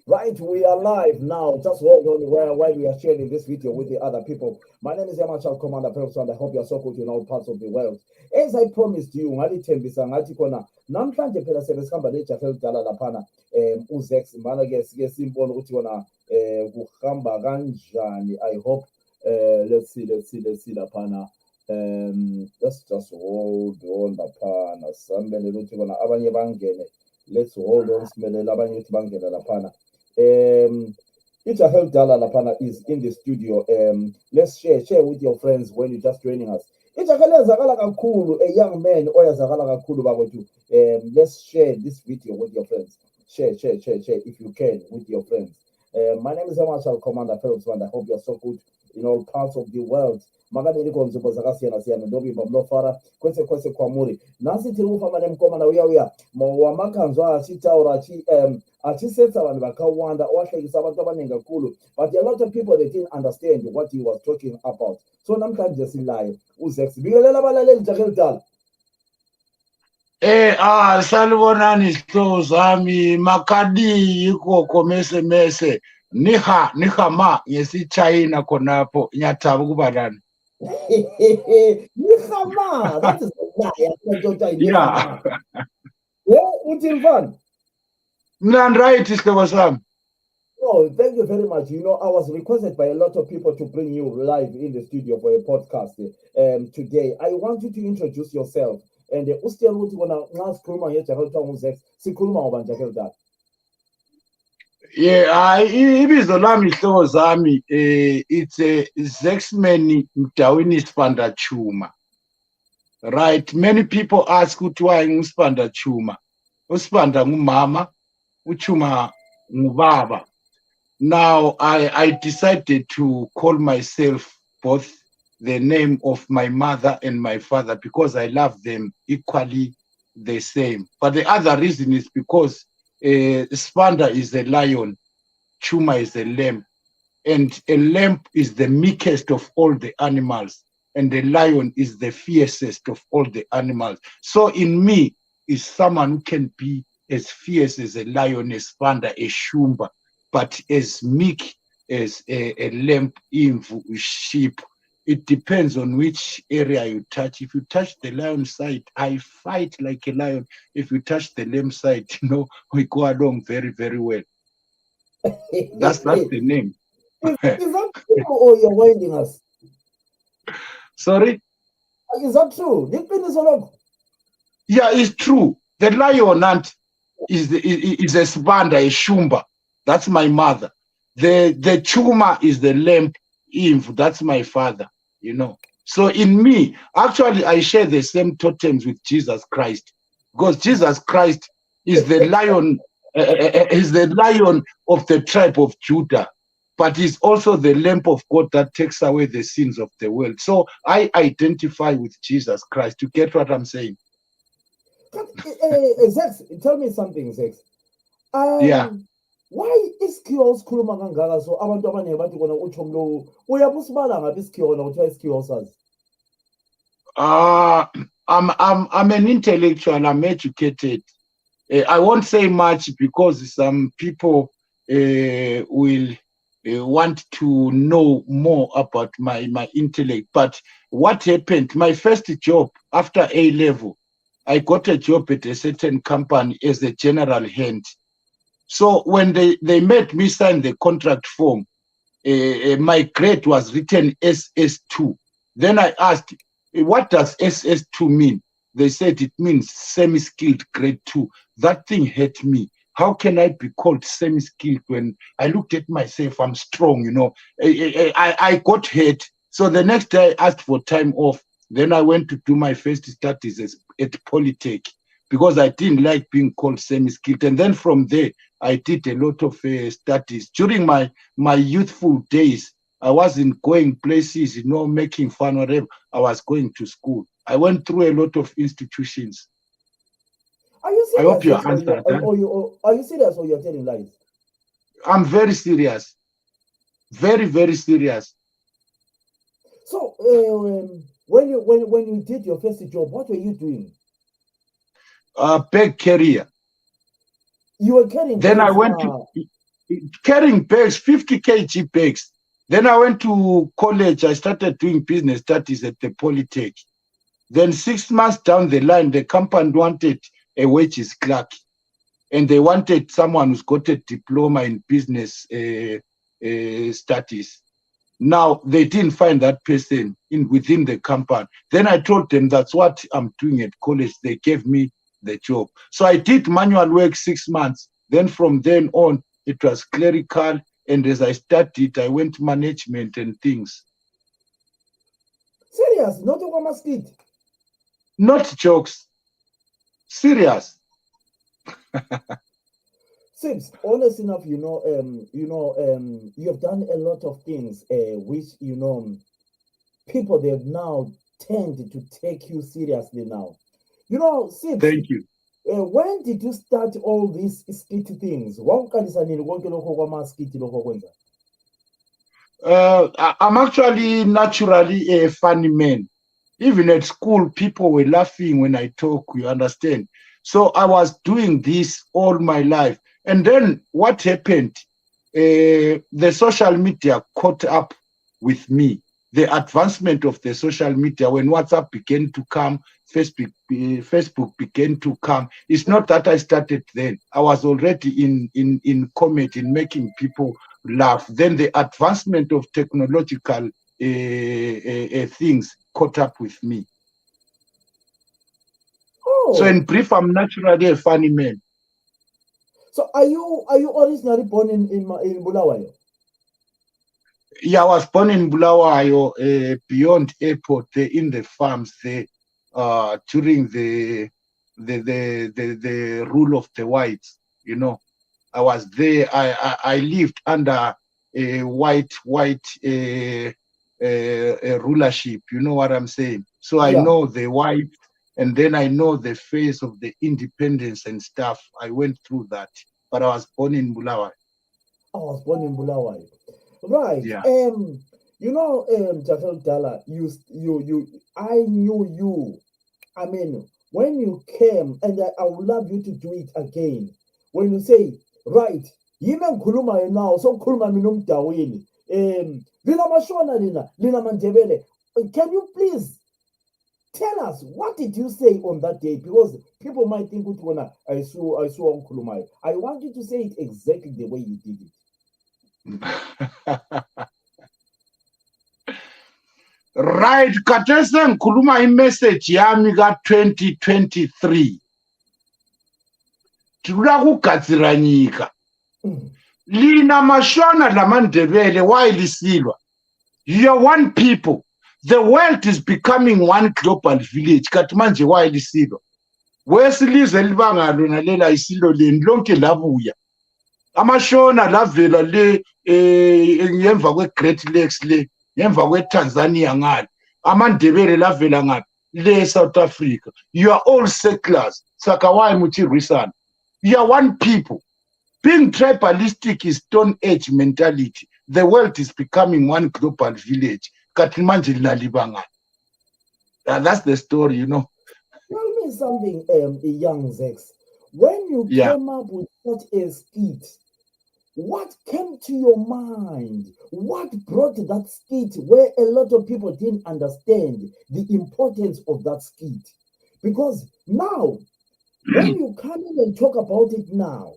Right, we are live now. Just hold on while we are sharing this video with the other people. My name is Yamachal Commander Phelps, and I hope you are so good in all parts of the world. As I promised you, ngalithembisa ngathi khona namhlanje phela sebesihamba lejaha elidala laphana uZECS mana ke sike simbone ukuthi kona kuhamba kanjani. I hope let's see laphana. Let's just hold on laphana sambele ukuthi kona abanye bangene. Let's hold on simelele abanye ukuthi bangene laphana. Ijaha elidala laphana is in the studio. Let's share with your friends when you're just joining us. Ijaha liyazakala kakhulu, a young man oyazakala kakhulu bakwethu. Let's share this video with your friends. Share if you can with your friends. My name is Marshal Commander Phelps, and I hope you're so good in all parts of the world. Makadeli konzimbo zakasiyana siyana ndobimba mnofara kwese kwamuri nasi tiri kufamba nemukomana uya wamakhanzwa achitaura achisetsa vanhu vakawanda owahlekisa abantu abaningi kakhulu, but a lot of people they didn't understand what he was talking about. So namhlanje silayo uZECS. Bikelela abalaleli jaha elidala. Salibonani sihlobo zami makadi ikoko mese niha ma ngesichina khonapho ngiyathaba ukuba lana. Nihama, that is Yeah. Uthi mfana? Mna right sihlobo sami. Oh, thank you very much. You know, I was requested by a lot of people to bring you live in the studio for a podcast today. I want you to introduce yourself. And usitshela ukuthi kona nxa sikhuluma ngejaha elithiwa nguZECS sikhuluma ngoba njaha elidala. Yeah, ibizo lami sihlobo zami it's a ZECS Mdawini Sipanda Chuma. Right, many people ask why ngusipanda Chuma. Usipanda ngumama, uchuma ngubaba. Now I decided to call myself both the name of my mother and my father because I love them equally the same. But the other reason is because Spanda is a lion, Chuma is a lamb, and a lamb is the meekest of all the animals, and the lion is the fiercest of all the animals. So in me is someone who can be as fierce as a lion, a Spanda, a Shumba, but as meek as a lamb, imvu, sheep. It depends on which area you touch. If you touch the lion side, I fight like a lion. If you touch the lamb side, we go along very, very well. That's the name. Is that true or you're winding us? Sorry? Is that true? Yeah, it's true. The lion is a Spanda, a Shumba. That's my mother. The Chuma is the lamb, Imv. That's my father. So in me, actually, I share the same totems with Jesus Christ, because Jesus Christ is the lion, is the lion of the tribe of Judah, but he's also the Lamb of God that takes away the sins of the world. So I identify with Jesus Christ. You get what I'm saying? ZECS, tell me something, ZECS. Yeah. Why isikhiwo sikhuluma kangaka so abantu abaningi bathi kona utsho mlo uyabusibala ngapi isikhiwo na kuthiwa isikhiwo sazi? I'm an intellectual, I'm educated. I won't say much because some people will want to know more about my intellect. But what happened, my first job after A-level, I got a job at a certain company as a general hand. So when they made me sign the contract form, my grade was written SS2. Then I asked, what does SS2 mean? They said it means semi-skilled grade 2. That thing hurt me. How can I be called semi-skilled when I looked at myself, I'm strong, I got hurt. So the next day I asked for time off. Then I went to do my first studies at Polytech because I didn't like being called semi-skilled. And then from there, I did a lot of studies. During my youthful days, I wasn't going places, making fun, whatever. I was going to school. I went through a lot of institutions. Are you serious? I hope you answered that. Are you serious or you're telling lies? I'm very serious. Very, very serious. So when you did your first job, what were you doing? Bag carrier. You were carrying. Then I went to carrying bags, 50 kg bags. Then I went to college. I started doing business studies at the Polytech. Then 6 months down the line, the company wanted a wages clerk, and they wanted someone who's got a diploma in business studies. Now, they didn't find that person within the company. Then I told them that's what I'm doing at college. They gave me the job. So I did manual work 6 months. Then from then on, it was clerical. And as I studied, I went management and things. Serious, not a woman's kid. Not jokes. Serious. Since honest enough, you have done a lot of things, which people they've now tend to take you seriously now. Since Thank you. When did you start all these skit things? I'm actually naturally a funny man. Even at school, people were laughing when I talk, you understand? So I was doing this all my life. And then what happened? The social media caught up with me. The advancement of the social media, when WhatsApp began to come, Facebook began to come. It's not that I started then. I was already in comedy, in making people laugh. Then the advancement of technological things caught up with me. Oh. So in brief, I'm naturally a funny man. So are you originally born in Bulawayo? Yeah, I was born in Bulawayo, beyond airport, in the farms there, during the rule of the whites. I was there. I lived under a white rulership. You know what I'm saying? So I know the white, and then I know the face of the independence and stuff. I went through that, but I was born in Bulawayo. I was born in Bulawayo. Right. Yeah. Jafel Dala, I knew you. I mean, when you came, and I would love you to do it again. When you say, right, yime ngikhuluma now, so ngikhuluma mina umdawini. Lina mashona lina mandebele. Can you please tell us what did you say on that day? Because people might think when I saw ngikhulumayo. I want you to say it exactly the way you did it. Right, katese ngikhuluma imessage yami ka-2023 tikuda kugadzira nyika lina mashona lamandebele wayilisilwa. You're one people. The world is becoming one global village. Kati manje wayilisilwa wesilizwe libangalo nalela isilo leni lonke labuya amashona lavela le ngemva kwe-Great Lakes le ngemva kwe-Tanzania ngale amandebele lavela ngaphi le South Africa. You are all settlers. Sakawai muchirisana. You are one people. Being tribalistic is Stone Age mentality. The world is becoming one global village. Katimanje linalibanga. That's the story, Tell me something, young ZECS. When you came up with such a skit, what came to your mind? What brought that skit where a lot of people didn't understand the importance of that skit? Because now, when you come in and talk about it now,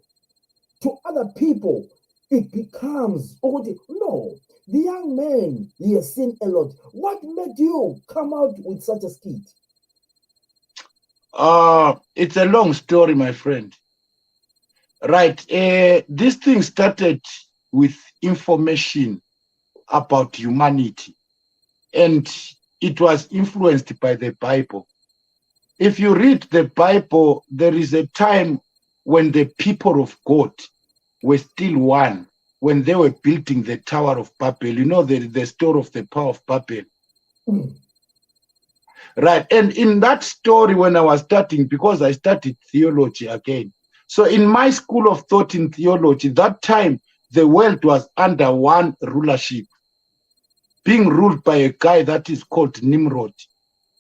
to other people, it becomes, no, the young man, he has seen a lot. What made you come out with such a skit? It's a long story, my friend. Right. This thing started with information about humanity, and it was influenced by the Bible. If you read the Bible, there is a time when the people of God were still one, when they were building the Tower of Babel. You know the story of the Tower of Babel. Right. And in that story, when I was studying, because I studied theology again, so in my school of thought in theology, that time, the world was under one rulership, being ruled by a guy that is called Nimrod,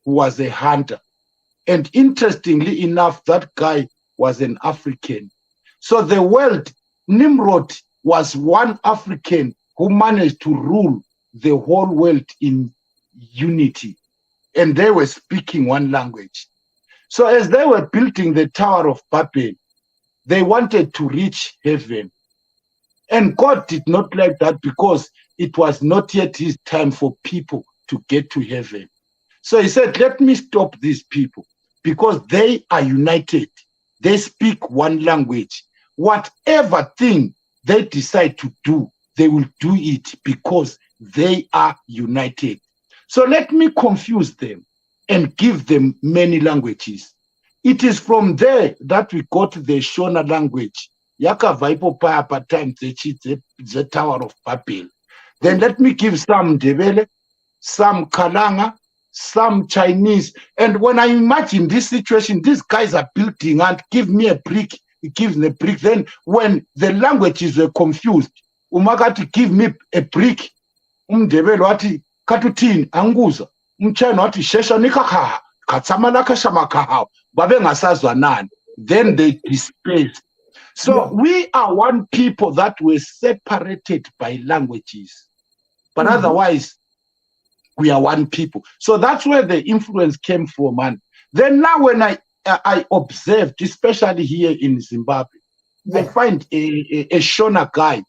who was a hunter. And interestingly enough, that guy was an African. So the world, Nimrod was one African who managed to rule the whole world in unity, and they were speaking one language. So as they were building the Tower of Babel, they wanted to reach heaven. And God did not like that because it was not yet his time for people to get to heaven. So he said, let me stop these people because they are united. They speak one language. Whatever thing they decide to do, they will do it because they are united. So let me confuse them and give them many languages. It is from there that we got the Shona language. Yakabva ipopa apa time the Tower of Babel. Then let me give some Ndebele, some Kalanga, some Chinese. And when I imagine this situation, these guys are building and give me a brick, he gives me a brick. Then when the languages were confused, Umagati give me a brick, Ndebele wati katutin anguza, Mchina wati shesha nikakaha, katsamalaka shamakahao, babe ngasazwa nani. Then they dispersed. So we are one people that were separated by languages, but otherwise we are one people. So that's where the influence came from. And then now when I observed, especially here in Zimbabwe, I find a Shona guy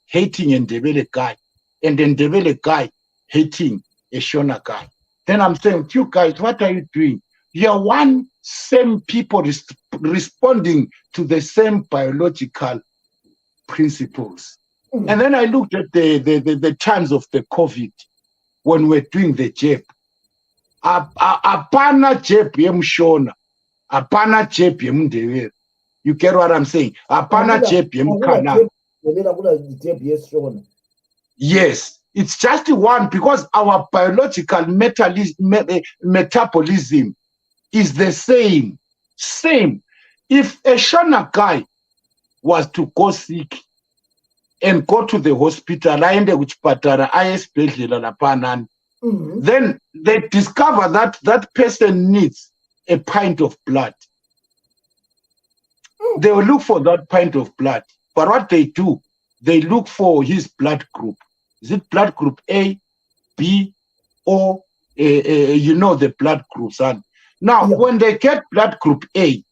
hating a Ndebele guy, and then Ndebele guy hating a Shona guy. Then I'm saying, you guys, what are you doing? You're one same people responding to the same biological principles. And then I looked at the times of the COVID when we're doing the jab. Apana jab yemshona, apana jab yemndebele. You get what I'm saying? Apana jab yemkana. Yes, it's just one because our biological metabolism is the same. If a Shona guy was to go sick and go to the hospital, then they discover that that person needs a pint of blood. They will look for that pint of blood. But what they do, they look for his blood group. Is it blood group A, B, or you know the blood groups? And now, when they get blood group A,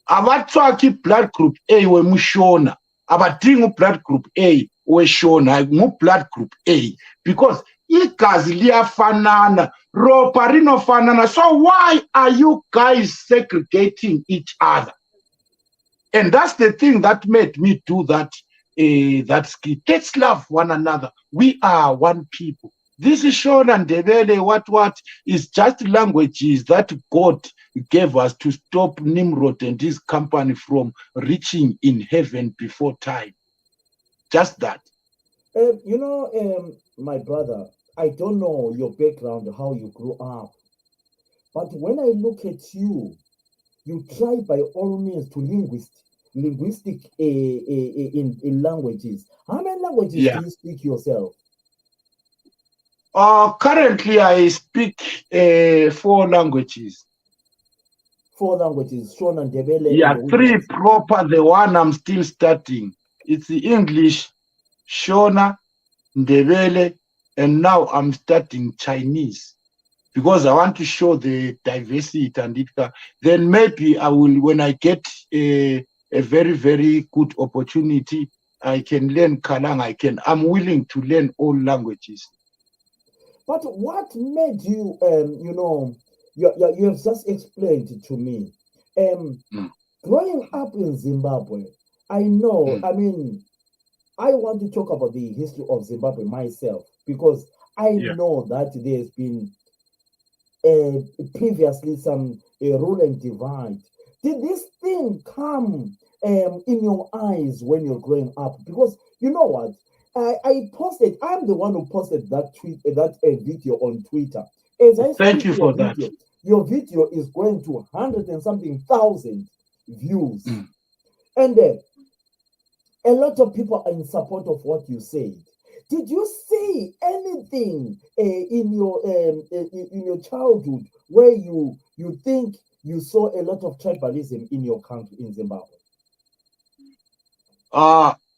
abatswaki blood group A we mushona, abadingu blood group A we shona, mu blood group A, because igazi liyafanana, ropa rinofanana. So why are you guys segregating each other? And that's the thing that made me do that skit. Let's love one another. We are one people. This is Shona and Ndebele, what is just languages that God gave us to stop Nimrod and his company from reaching in heaven before time. Just that. My brother, I don't know your background, how you grew up. But when I look at you, you try by all means to linguistic in languages. How many languages do you speak yourself? Currently, I speak 4 languages. 4 languages, Shona, Ndebele. Yeah, 3 proper. The one I'm still starting. It's the English, Shona, Ndebele, and now I'm starting Chinese because I want to show the diversity and it. Then maybe I will, when I get a very, very good opportunity, I can learn Kalang. I'm willing to learn all languages. But what made you, you have just explained to me, growing up in Zimbabwe, I know, I want to talk about the history of Zimbabwe myself because I know that there's been previously some rule and divide. Did this thing come in your eyes when you're growing up? Because you know what? I posted, I'm the one who posted that video on Twitter. As I Thank you for that. Your video is going to 100 and something thousand views. And a lot of people are in support of what you said. Did you see anything in your childhood where you think you saw a lot of tribalism in your country, in Zimbabwe?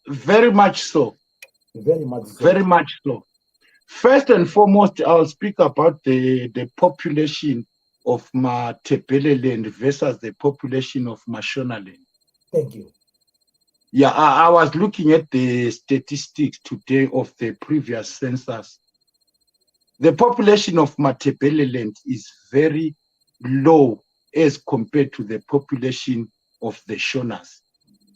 Very much so. Very much so. Very much so. First and foremost, I'll speak about the population of Matebeleland versus the population of Mashonaland. Thank you. Yeah, I was looking at the statistics today of the previous census. The population of Matebeleland is very low as compared to the population of the Shonas.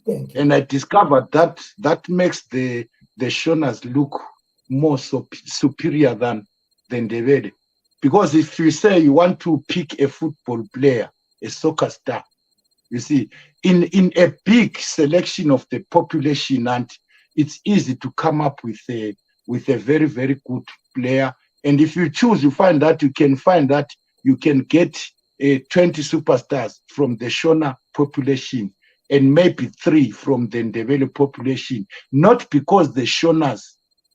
Thank you. And I discovered that that makes the Shonas look more superior than the Ndebele. Because if you say you want to pick a football player, a soccer star, you see, in a big selection of the population, and it's easy to come up with a very, very good player. And if you choose, you find that you can get 20 superstars from the Shona population and maybe 3 from the Ndebele population, not because the Shonas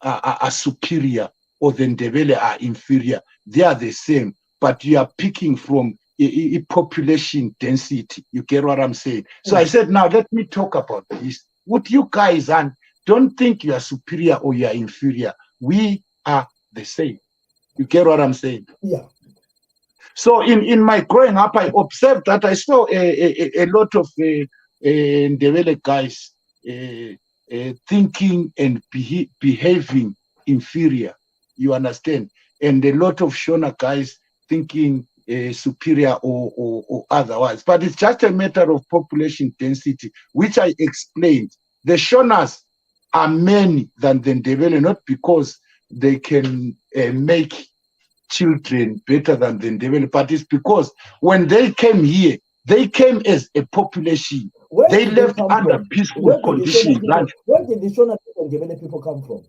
are superior or the Ndebele are inferior. They are the same, but you are picking from a population density. You get what I'm saying? So I said, now let me talk about this with you guys, and don't think you are superior or you are inferior. We are the same. You get what I'm saying? Yeah. So in my growing up, I observed that I saw a lot of Ndebele guys thinking and behaving inferior. You understand? And a lot of Shona guys thinking superior or otherwise. But it's just a matter of population density, which I explained. The Shonas are many than the Ndebele, not because they can make children better than the Ndebele, but it's because when they came here, they came as a population. They left under peaceful conditions. Where did the Shona and Ndebele people come from?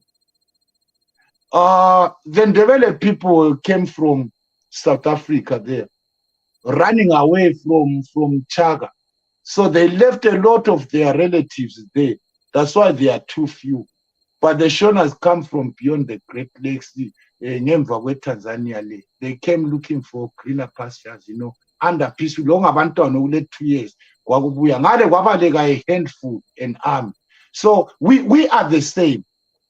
The Ndebele people came from South Africa there, running away from Chaga. So they left a lot of their relatives there. That's why they are too few. But the Shonas come from beyond the Great Lakes, ngemva Tanzania. They came looking for greener pastures, under peaceful. Long abantwana ule 2 years. Kwakubuya ngale kwabaleka a handful, an army. So we are the same.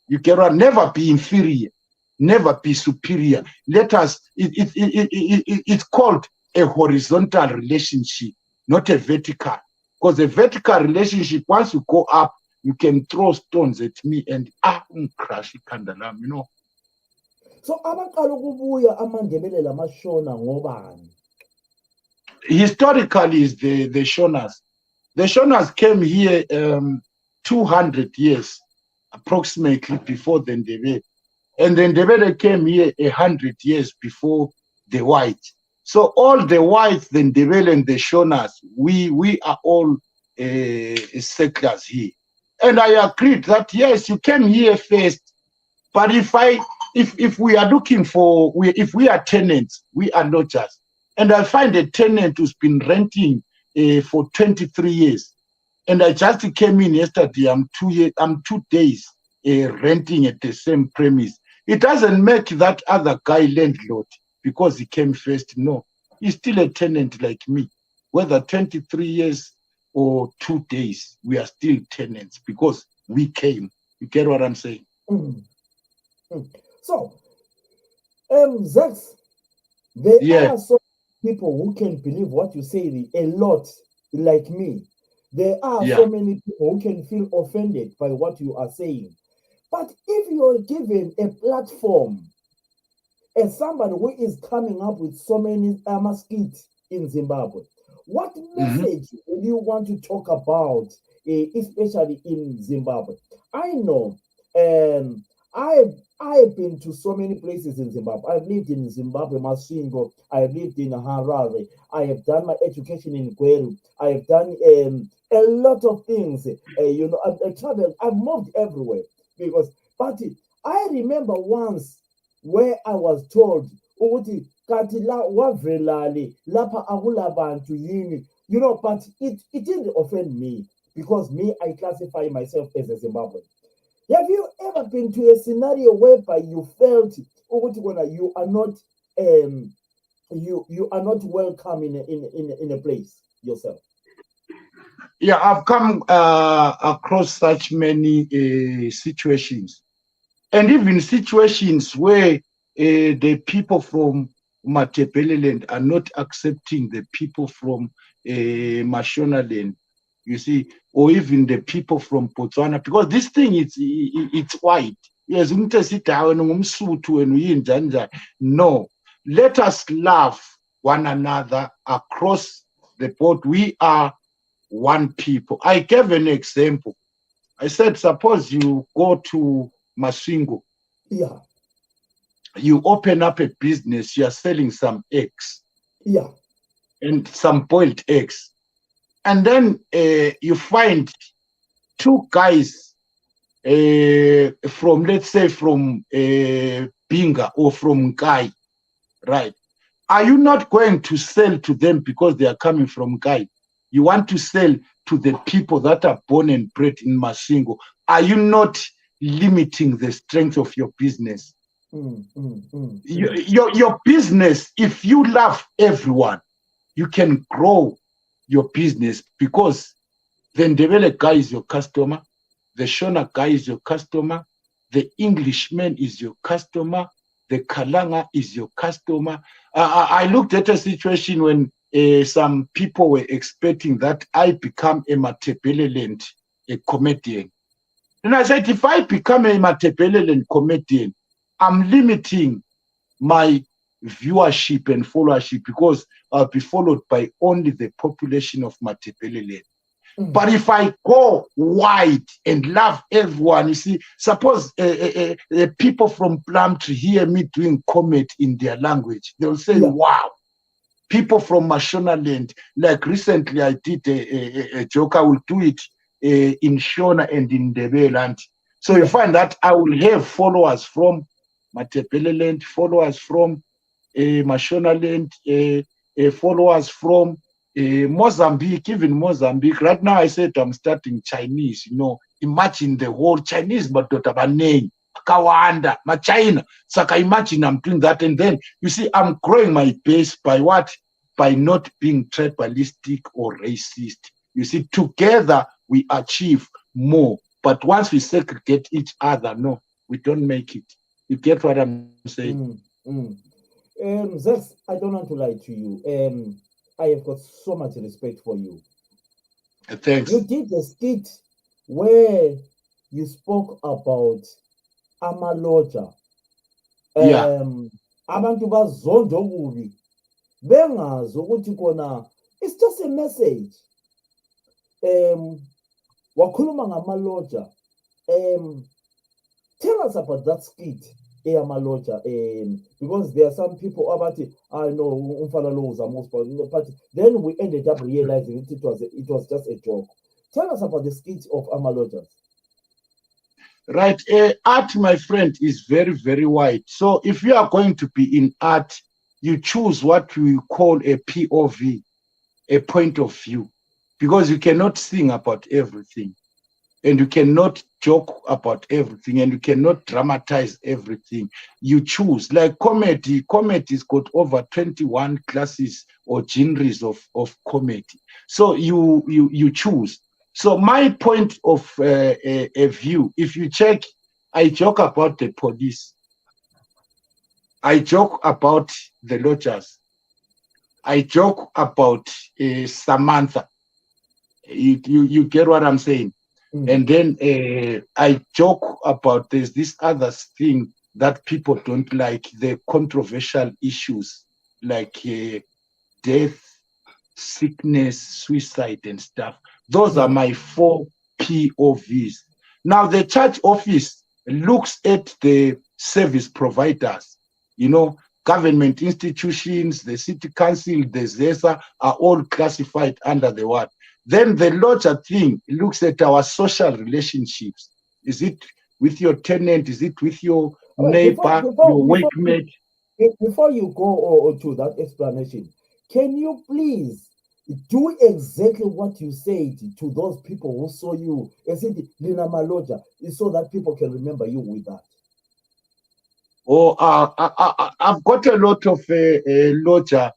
You cannot never be inferior, never be superior. Let us. It's called a horizontal relationship, not a vertical. Because a vertical relationship, once you go up, you can throw stones at me and crash ikandalam, So abaqala ukubuya amaNdebele lamashona ngobani? Historically is the Shonas. The Shonas came here 200 years approximately before the Ndebele. And the Ndebele came here 100 years before the whites. So all the whites, the Ndebele and the Shonas, we are all settlers here. And I agreed that yes, you came here first. But if we are looking for, if we are tenants, we are lodgers. And I find a tenant who's been renting for 23 years. And I just came in yesterday. I'm 2 days renting at the same premise. It doesn't make that other guy landlord because he came first. No, he's still a tenant like me. Whether 23 years or 2 days, we are still tenants because we came. You get what I'm saying? So, ZECS, there are some people who can believe what you say a lot, like me. There are so many people who can feel offended by what you are saying. But if you're given a platform as somebody who is coming up with so many skits in Zimbabwe, what message do you want to talk about, especially in Zimbabwe? I know, I've been to so many places in Zimbabwe. I've lived in Zimbabwe, Masvingo. I've lived in Harare. I have done my education in Gweru. I have done a lot of things. I've traveled. I've moved everywhere but I remember once where I was told, "Uti katila wavelali lapa agulabantu yini." But it didn't offend me because I classify myself as a Zimbabwean. Have you ever been to a scenario whereby you felt you are not you are not welcome in a place yourself? Yeah, I've come across such many situations, and even situations where the people from Matebeleland are not accepting the people from Mashonaland, you see, or even the people from Botswana, because this thing it's white. Yes, no, let us love one another across the board. We are one people. I gave an example. I said, suppose you go to Masingo, Yeah, you open up a business, you are selling some eggs yeah, and some boiled eggs. And then you find two guys from, let's say, from Binga or from Kai, right? Are you not going to sell to them because they are coming from Kai? You want to sell to the people that are born and bred in Masingo. Are you not limiting the strength of your business? Your business, if you love everyone, you can grow your business, because the Ndebele guy is your customer, the Shona guy is your customer, the Englishman is your customer, the Kalanga is your customer. I looked at a situation when some people were expecting that I become a Matebeleland a comedian. And I said, if I become a Matebeleland comedian, I'm limiting my viewership and followership, because I'll be followed by only the population of Matebeleland. But if I go wide and love everyone, you see, suppose people from Plumtree hear me doing comedy in their language, they'll say, yeah, wow. People from Mashonaland, like recently I did a joke, I will do it in Shona and in Ndebele. So you find that I will have followers from Matebeleland, followers from Mashonaland, followers from Mozambique, even Mozambique. Right now, I said I'm starting Chinese. Imagine the whole Chinese, but name Kawanda, China. So I imagine I'm doing that, and then you see, I'm growing my base by what? By not being tribalistic or racist. You see, together we achieve more. But once we segregate each other, no, we don't make it. You get what I'm saying? ZECS, I don't want to lie to you. I have got so much respect for you. Thanks. You did a skit where you spoke about amaloja. Yeah. Abantu bazonda okubi bengazi ukuthi kona it's just a message. Wakhuluma ngamaloja. Tell us about that skit. Maloja, because there are some people about it. I know but then we ended up realizing it was just a joke. Tell us about the skit of Amalojas. Right, art, my friend, is very, very wide. So if you are going to be in art, you choose what we call a POV, a point of view, because you cannot sing about everything, and you cannot joke about everything, and you cannot dramatize everything. You choose, like comedy. Comedy's got over 21 classes or genres of comedy. So you choose. So my point of a view, if you check, I joke about the police. I joke about the lodgers. I joke about Samantha. You get what I'm saying? And then I joke about there's this other thing that people don't like, the controversial issues like death, sickness, suicide, and stuff. Those are my 4 POVs. Now, the church office looks at the service providers, government institutions, the city council, the ZESA are all classified under the what? Then the larger thing looks at our social relationships. Is it with your tenant? Is it with your neighbor, your workmate? Before you go to that explanation, can you please do exactly what you said to those people who saw you? Is it Lina Maloja? So that people can remember you with that. Oh, I've got a lot of lodger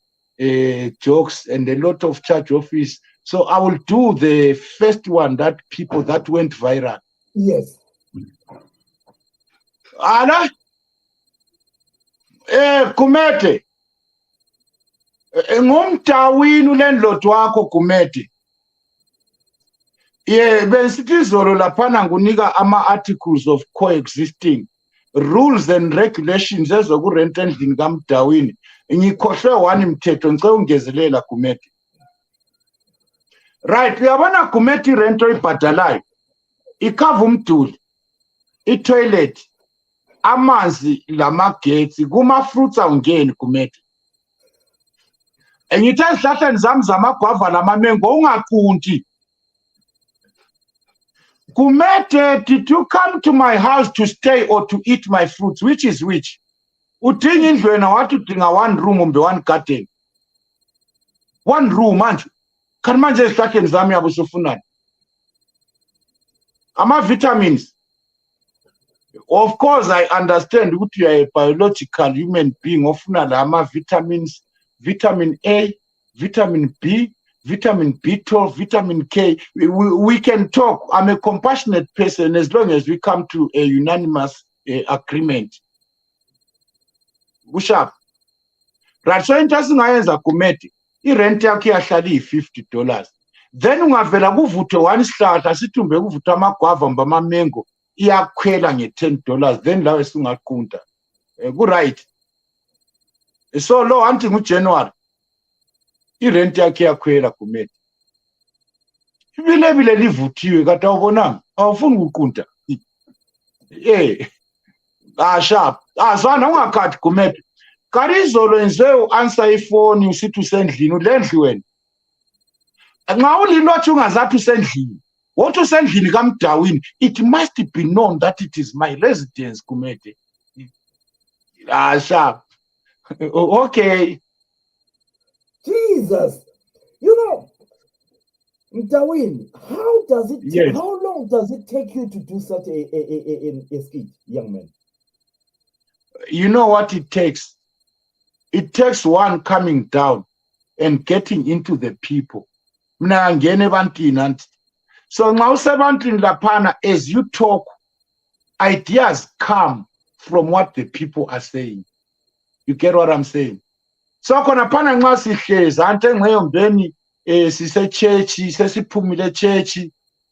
jokes and a lot of church office So I will do the first one that went viral. Yes. Ana, Kumete. Ngumtawini ulandlord wakho Kumete. Bensithi izolo laphana ngunika ama-articles of coexisting, rules and regulations ezokurenta endlini kaMdawini. Ngikhohlwe one mthetho ngicela ungezelela Kumete. Right, uyabona Kumete irent oyibhadalayo ikhava umduli, itoilet, amanzi lamagetsi, kuma-fruits awungeni Kumete. Ngithi ezihlahleni zami zamagwava namamengo ungaqunti. Kumete, did you come to my house to stay or to eat my fruits? Which is which? Udinga indlu wena wathi udinga one room umbe one garden. One room manje. Kanti manje ezihlahleni zami yabo usufunani? Ama-vitamins. Of course, I understand ukuthi you are a biological human being ofuna la ama-vitamins, vitamin A, vitamin B, vitamin B12, vitamin K. We can talk. I'm a compassionate person as long as we come to a unanimous agreement. Bushap. Right, so into singayenza Kumete, irent yakhe yahlala $50. Then ungavela kuvuthwe one isihlahla sithi kuvuthwa amagwava mba amamengo iyakhwela nge$10. Then lawe singaqunta. Ku-right. So lo anti nguJanuary irent yakhe yakhwela Kumete. Ibile livuthiwe kade awubonanga awufuni ukuqunta. Sharp. Zwana ungakhathi Kumete. Kanti izolo enze u-answer ifoni usithi usendlini ulendli wena. Nxa ulilothi ungazathi usendlini. What usendlini kaMdawini, it must be known that it is my residence Kumete. Sharp. Okay. Jesus. You know, Mdawini, how does it Yes. how long does it take you to do such a skit, young man? You know what it takes? It takes one coming down and getting into the people. Mina ngene ebantwini anti. So nxa usebantwini laphana, as you talk, ideas come from what the people are saying. You get what I'm saying? So khona phana nxa sihlezi ante ngeyombeni sise-church, sesiphumile church,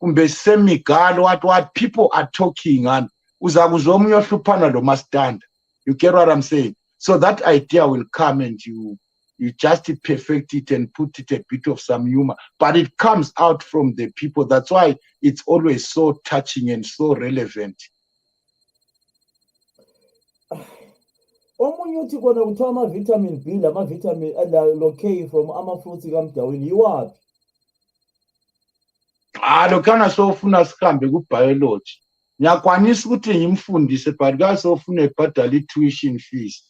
kumbe sisemigalo what people are talking and uzakuzwa omunye ohluphana lo mastanda. You get what I'm saying? So that idea will come and you just perfect it and put it a bit of some humor. But it comes out from the people. That's why it's always so touching and so relevant. Omunye uthi kona kuthiwa ama-vitamin B lama-vitamin lo-K from ama-fruits kaMdawini yiwaphi? Lokhana sofuna sikhambe ku-biology. Ngiyakwanisa ukuthi ngimfundise but kasofuna ebhadala i-tuition fees.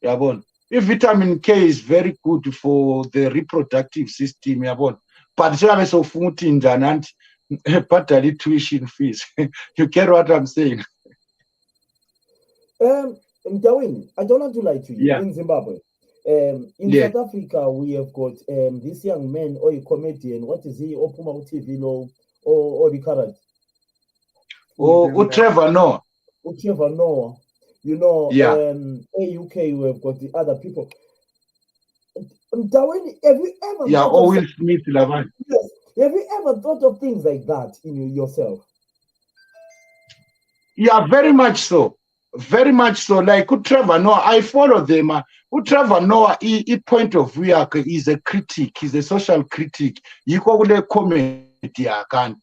Yabona? I-vitamin K is very good for the reproductive system, yabona? But sekabe sofuna ukuthi njani anti ebhadala i-tuition fees. You get what I'm saying? Mdawini, I don't want to lie to you. Yeah. In Zimbabwe, in Yeah. South Africa, we have got this young man or a comedian. What is he? Opuma TV or the current? Trevor Noah. Trevor Noah. You know, Yeah. AUK, we have got the other people. Mdawini, have you ever Yeah, thought of Will Smith Lavan. yes, have you ever thought of things like that in yourself? Yeah, very much so. Very much so. Like Trevor Noah, I follow them. Trevor Noah, he point of view is a critic. He's a social critic. Yikho kule comedy yakani.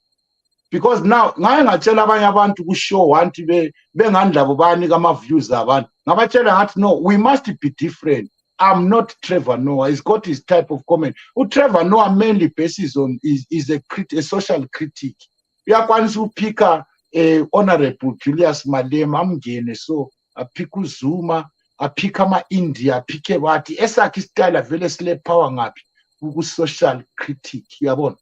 Because now ngaye ngatshela abanye abantu ku-show anti bengani labo bayanika ama-views abantu. Ngabatshela ngathi no, we must be different. I'm not Trevor Noah. He's got his type of comment. Trevor Noah mainly bases on is a social critic. Uyakwanisa uphika Honorable Julius Malema amngene so aphika uZuma aphika ama-India aphike bathi esakhe isitayela vele sile power ngaphi ku-social critic uyabona.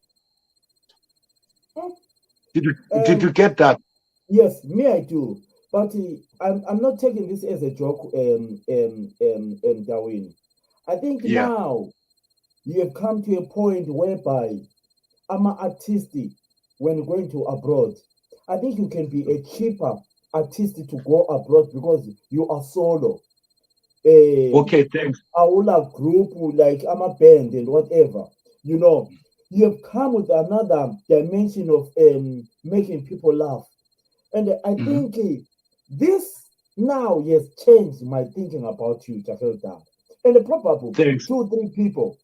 Did you get that? Yes, me I do. But I'm not taking this as a joke, Darwin. I think now you have come to a point whereby artist when going to abroad. I think you can be a cheaper artist to go abroad because you are solo. Okay, thanks. I will have group like I'm a band and whatever. You know, you have come with another dimension of making people laugh. And I think this now has changed my thinking about you, Jafelda. And probably Thanks. 2-3 people.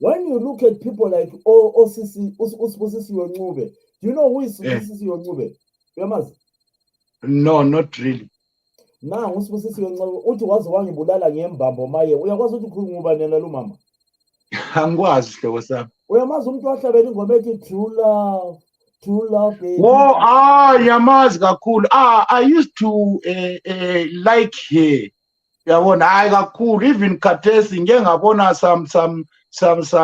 When you look at people like Osisi Yonube, do you know who is Osisi Yonube? No, not really. Na usibusisi Yonube uthi wazi wangibulala ngembambo maye uyakwazi ukuthi ukhuluma ubani yena lo mama? Angikwazi hlobo sami. Uyamazi umuntu wahlabela ingoma ethi True Love. True love, baby. Oh, yamazi kakhulu. I used to like her. Yabona, hayi kakhulu. Even khathesi ngeke ngabona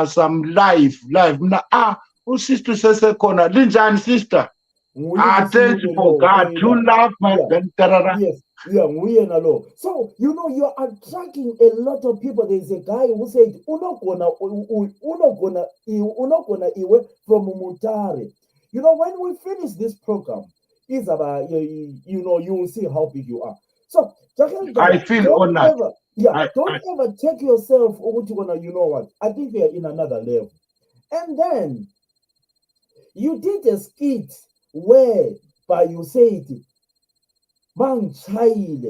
some live. Mina usister sesekhona. Linjani sister? Thank you for God. True love, my friend. Yes. Yeah, so you know you are attracting a lot of people. There's a guy who said, "Unogona iwe from Mutare." You know, when we finish this program, it's about you know you will see how big you are. So I feel honored. Don't ever take yourself over to you know what? I think we are in another level. And then you did a skit where by you said, "Man, child,"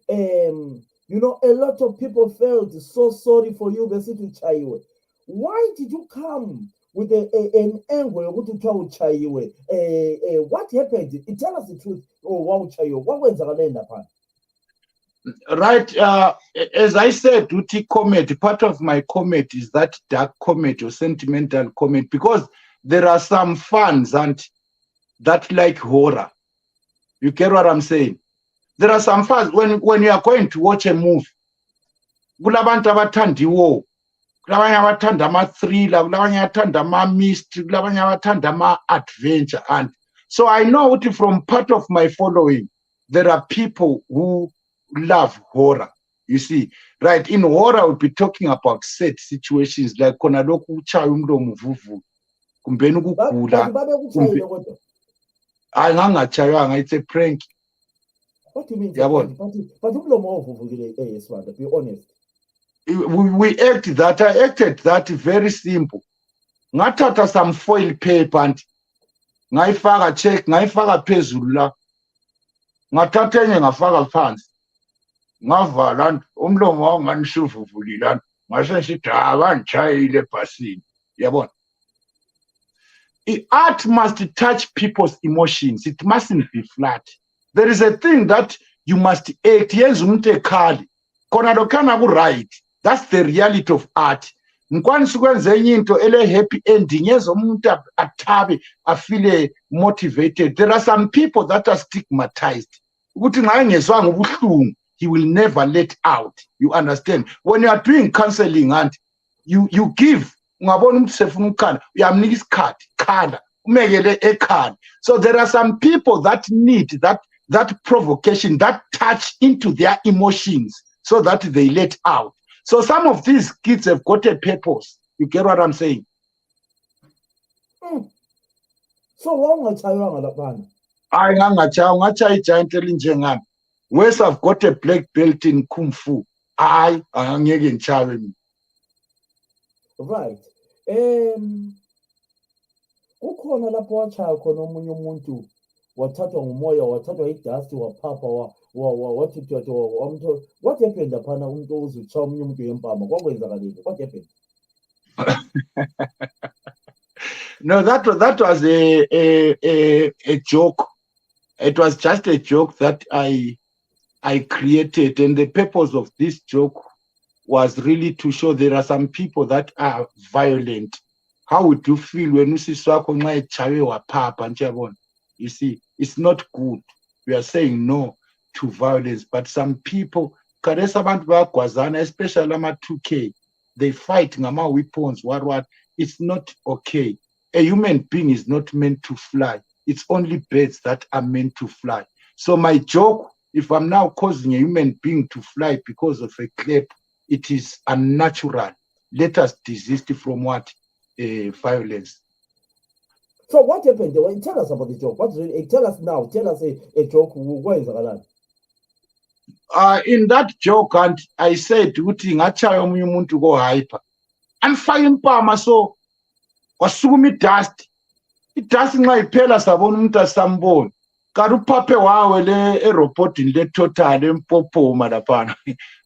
you know, a lot of people felt so sorry for you, the city child. Why did you come with an angle to tell Chaiwe? What happened? Tell us the truth. Oh, wow, Chaiwe. What was the right? As I said, Duty comedy, part of my comedy is that dark comedy or sentimental comedy, because there are some fans and that like horror. You get what I'm saying? There are some fans when you are going to watch a movie. Kulabantu abathandiwo, kulabanye abathanda ama-thriller, kulabanye abathanda ama-mystery, kulabanye abathanda ama-adventure. And so I know that from part of my following, there are people who love horror. You see, right? In horror, we'll be talking about set situations like kona lokhu uchaya umlomo vuvu, kumbeni ukugula, angangachayanga, it's a prank. What do you mean? But be honest. We act that. I acted that very simple. Ngathatha some foil paper and ngayifaka check, ngayifaka phezulu la. Ngathatha enye ngafaka phansi. Ngavala umlomo wanganisuvuvulila. Ngase sithi abangitshayile ebhasini. Yabona. Art must touch people's emotions. It mustn't be flat. There is a thing that you must act. Yenza umuntu ekhali. Khona lokhana ku right. That's the reality of art. Ngikwanisa ukwenza enye into ele happy ending yenza umuntu athabe afile motivated. There are some people that are stigmatized. Ukuthi ngaye ngezwanga ubuhlungu, he will never let out. You understand? When you are doing counseling and you give, ungabona umuntu sefuna ukukhala, uyamnika isikhathi, khala, umekele ekhala. So there are some people that need that provocation, that touch into their emotions so that they let out. So some of these kids have got a purpose. You get what I'm saying? So long I giant njengami. Whereas I've got a black belt in Kung Fu. Right. Kukhona lapho wachaya khona omunye umuntu wathathwa ngumoya, wathathwa idust, waphapha wathi what happened aphana umuntu ozuchaya omunye umuntu ngempama kwakwenzakaleni? What happened? No, that was a joke. It was just a joke that I created, and the purpose of this joke was really to show there are some people that are violent. How would you feel when you see swako nxa echawe waphapha nje? You see, it's not good. We are saying no to violence, but some people, karesa abantu bayagwazana, especially ama-2K, they fight ngama weapons, what. It's not okay. A human being is not meant to fly. It's only birds that are meant to fly. So my joke, if I'm now causing a human being to fly because of a clap, it is unnatural. Let us desist from what? Violence. So what happened? Tell us about the joke. Tell us now. Tell us a joke. What is that? In that joke, and I said ukuthi ngachayo omunye umuntu go hyper. Amfaka impama so wasukuma idust. Idust nxa iphela sabona umuntu asambona. Kanti uphaphe wawe le erobotini le total empopoma laphana.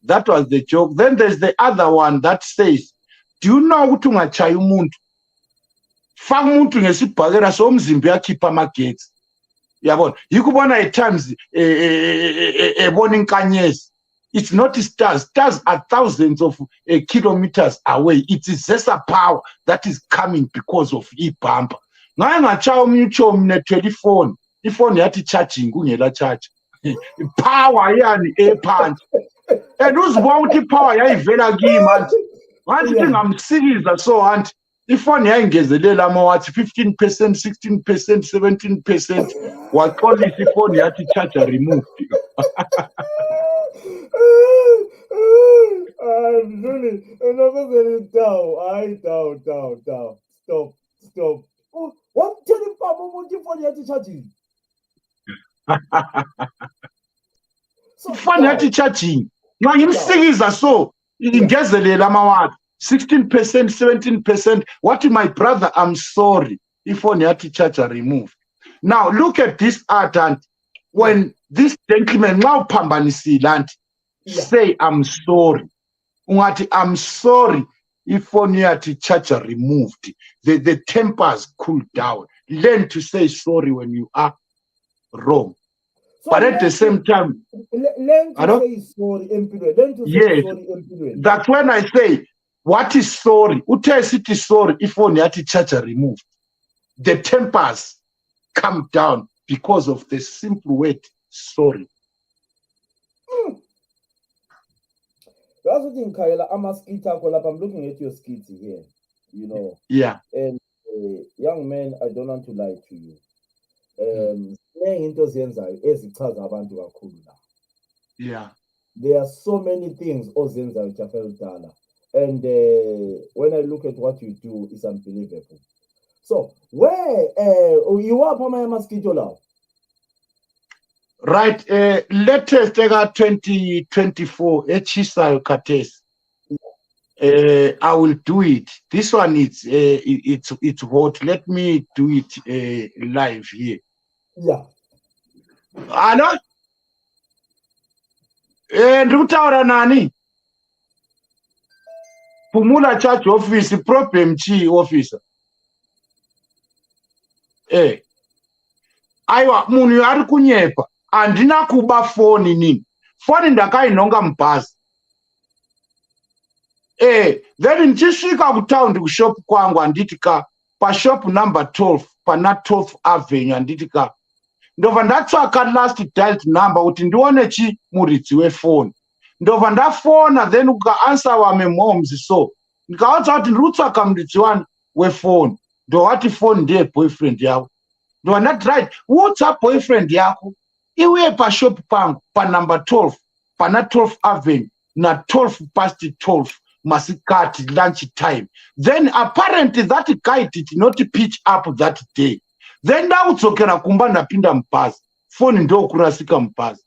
That was the joke. Then there's the other one that says, do you know ukuthi ungachaya umuntu? Faka umuntu ngesibhakela so umzimba yakhipha amagetsi. Yabona yikubona at times ebona inkanyezi. It's not stars. Stars are thousands of kilometers away. It is ZECS power that is coming because of ibumper. Ngaye ngachaya omunye uchomi ne-telephone. Ifone yathi charging kungela charge. Power yani ephansi. And uzibona ukuthi ipower yayivela kimi manje. Ngathi ngamsikiza so anti ifone yayingezelela amawathi 15%, 16%, 17%. Waxolisa ifone yathi charger removed. I'm really down. Stop. Oh, what telling Papa phone yathi charging? Ifone yathi charging. Ngimsikiza so ingezelela amawathi 16%, 17%. What my brother, I'm sorry. Ifone yathi charger removed. Now look at this art, and when this gentleman now pambanisile anti say I'm sorry. Ungathi I'm sorry. Ifone yathi charger removed. The tempers cool down. Learn to say sorry when you are wrong. So but at the same time, learn to say sorry. Learn to say sorry. That's when I say, what is sorry? Uthe sithi sorry ifone yathi charger removed. The tempers come down because of the simple word sorry. That's what in Kayla, I'm a skitter. I'm looking at your skits here, you know. Yeah. And young man, I don't want to lie to you. Yeah. There are so many things ozenza which are felt dala. And when I look at what you do, it's unbelievable. So where you are Pama mosquito now? Right, latest 2024 echisayo kates. I will do it. This one it's hot. Let me do it live here. Yeah. Hello? Ndikutaura nani? Pumula church office problem chi officer. Aiwa munhu ari kunyepa. Andina kuba phone nini. Phone ndakainonga mubhazi. Then nchisvika kutown kushop kwangu anditi ka pa shop number 12 pana 12th Avenue anditi ka ndova ndatsvaka last dialed number kuti ndione chi muridzi wefone. Ndova ndafona then uka-answer wame moms so ndikaudza kuti ndiri kutsvaka muridzi wani wefone. Ndowati phone ndiye boyfriend yako. Ndova ndati right, what's boyfriend yako? Iwe pa shop pangu pa number 12 pana 12th Avenue na 12 past 12 masikati lunch time. Then apparently that guy did not pitch up that day. Then ndaudzokera kumba ndapinda mubhazi. Phone ndokurasika mubhazi.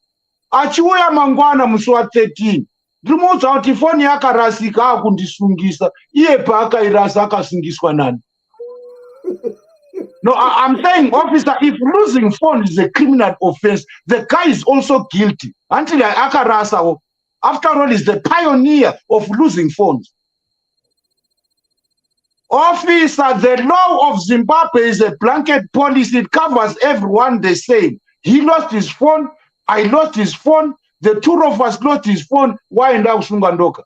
Achiuya mangwana musi wa13 ndirimuudza kuti phone yakarasika akundisungisa. Iye paakairasa akasungiswa nani? No, I'm saying, officer, if losing phone is a criminal offense, the guy is also guilty. Until akarasa, after all, is the pioneer of losing phones. Officer, the law of Zimbabwe is a blanket policy. It covers everyone the same. He lost his phone. I lost his phone. The two of us lost his phone. Why in Sungandoka?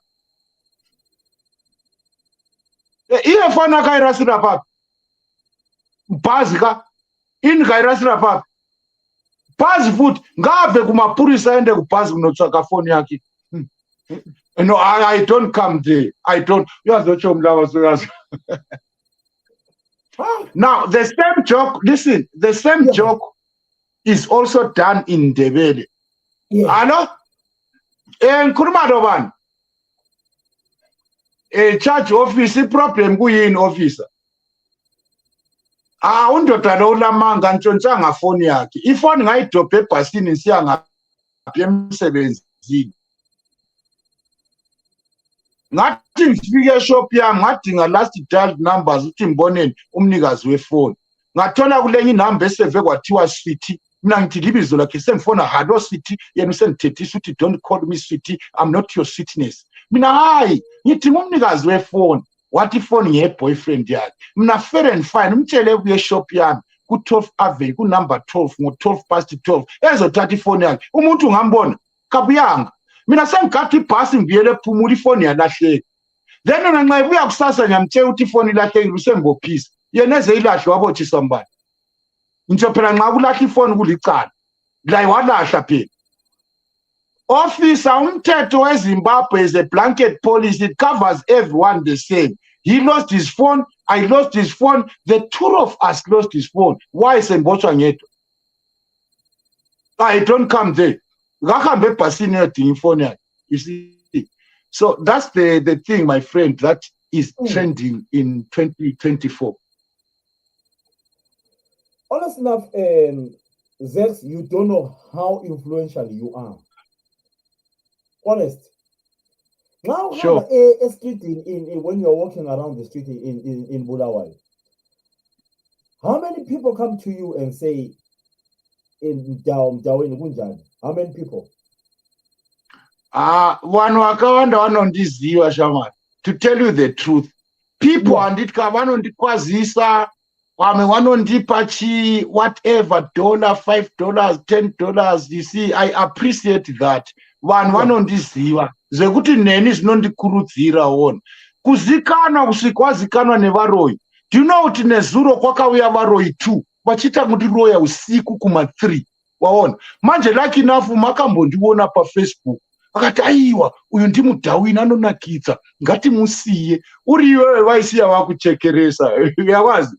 Iye phone akairasira papi. Bhazi ingairasira papi. Bhazi futhi ngabve kumapurisa ende kubhazi kunotsvaka phone yake. No, I don't come there. I don't. Now, the same joke, listen, the same joke is also done in Ndebele. Hello? Nkurumadoban. A church office, problem in officer. undoda lo ulamanga ntshontshanga phone yakhe. Ifoni ngayidobha ebhasini nsiya ngaphi emsebenzini. Ngathi ngifike eshop yami ngadinga last dialed numbers ukuthi ngiboneni umnikazi wefoni. Ngathola kulenye inamba eseve kwathiwa Sweetie. Mina ngithi libizo lakhe sengifona hello Sweetie, yena usengithethisa ukuthi don't call me Sweetie, I'm not your sweetness. Mina hayi ngithi ngumnikazi wefoni. Wathi ifoni ngeyeboyfriend yakhe. Mina fair and fine umtshele kuye shop yami ku-12 Avenue ku-number 12 ngo-12 past 12 ezothatha ifoni yakhe. Umuntu ungambona kabuyanga. Mina sengigada ibhasi ngibuyele ephumula ifoni yalahleka. Then ngenxa ibuya kusasa ngiyamtshela ukuthi ifoni ilahlekile usengibophisa. Yena eze ilahle wabothiswa mbani. Ngitsho phela nxa kulahla ifoni kulicala. La walahla phela. Officer, umthetho weZimbabwe is a blanket policy. It covers everyone the same. He lost his phone. I lost his phone. The two of us lost his phone. Why sembotshwa ngedwa? I don't come there. Ngahambe ebhasini yodinga ifoni yakhe. You see? So that's the thing, my friend, that is trending in 2024. Honest enough, ZECS, you don't know how influential you are. Honest. Now, Sure. a street when you're walking around the street in Bulawayo, how many people come to you and say, in Daweni Gunjan, how many people? Vanhu vakawanda vanondiziva shamari. To tell you the truth, people handitya vanondikwazisa, vamwe vanondipa chi whatever, $5, $10. You see, I appreciate that. Vanhu vanondiziva zvekuti neni zvinondikurudzira wona. Kuzikanwa kusvika wazikanwa nevaroyi. Do you know kuti nezuro kwakauya varoyi 2 vachiita kundiroya usiku kuma3 waona. Manje lucky enough makambondiona paFacebook. Akati aiwa uyu ndimudhawini anonakidza ngatimusiye. Uri iwewe vaisiya vakuchekeresa yakwazi.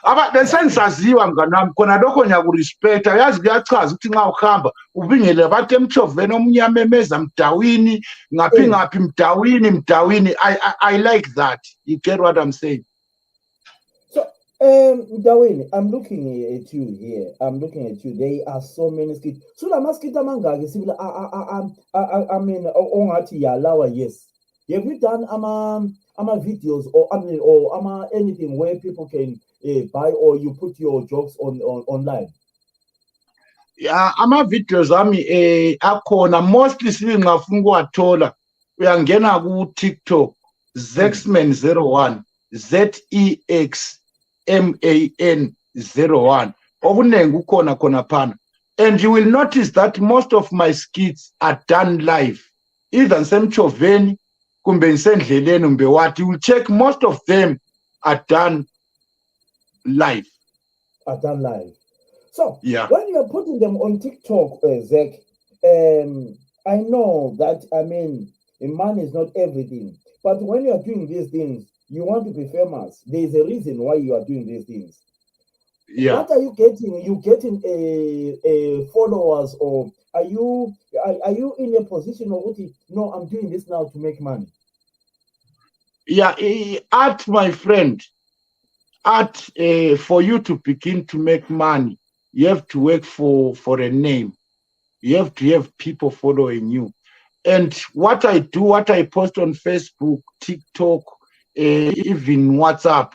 Aba besensaziwa mnganami khona lokho ngiyakurespecta. Yazi kuyachaza ukuthi nxa uhamba ubingele bathi emchoveni omnyamemeza mdawini ngaphi mdawini. I like that. You get what I'm saying? So Dawini, I'm looking at you here. There are so many skits. So the maskita mangaki sibula I mean ongathi yalawa yes. Have you done ama videos or anything where people can buy or you put your jokes online? Yeah, ama-videos ami akhona mostly sibi ngafuna ukuwathola uyangena ku-TikTok ZEXMAN01 ZEXMAN01 okuningi kukhona khona phana, and you will notice that most of my skits are done live, either ngisemchoveni kumbe ngisendleleni kumbe what. You will check most of them are done live. So when you're putting them on TikTok, Zek, I know that, I mean, money is not everything. But when you are doing these things, you want to be famous. There's a reason why you are doing these things. Yeah. What are you getting? You getting followers, or are you in a position of no, I'm doing this now to make money? Yeah, art, my friend, art, for you to begin to make money, you have to work for a name. You have to have people following you. And what I do, what I post on Facebook, TikTok, even WhatsApp,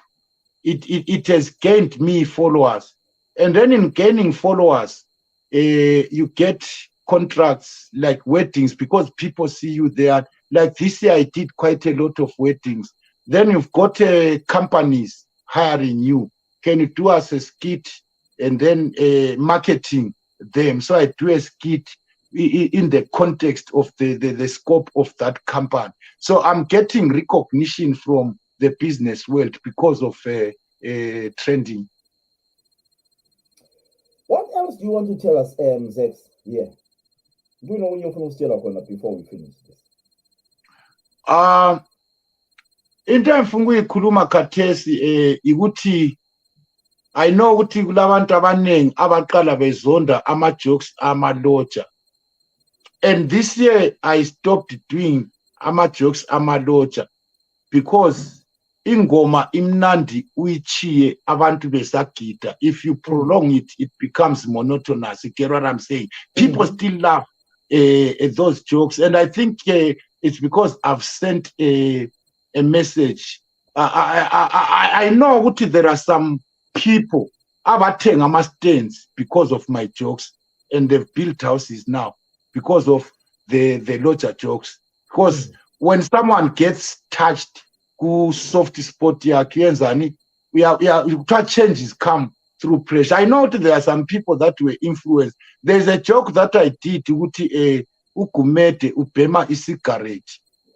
it has gained me followers. And then in gaining followers, you get contracts like weddings because people see you there. Like this year, I did quite a lot of weddings. Then you've got companies hiring you. Can you do us a skit and then marketing them? So I do a skit in the context of the scope of that company. So I'm getting recognition from the business world because of trending. What else do you want to tell us, ZECS? Yeah. Do you know when you're going to still up on that before we finish this? Into emfunga uyikhuluma khathesi ikuthi I know ukuthi kulabantu abaningi abaqala bezonda ama-jokes amaloja. And this year I stopped doing ama-jokes amaloja because ingoma imnandi uyichiye abantu besagita. If you prolong it, it becomes monotonous. You get what I'm saying? People still laugh at those jokes, and I think it's because I've sent a message. I know what there are some people abathenga stands because of my jokes, and they've built houses now because of the Locha jokes. Because when someone gets touched, who soft spot yakhe, changes come through pressure. I know there are some people that were influenced. There's a joke that I did ukuthi uGumede ubhema cigarette.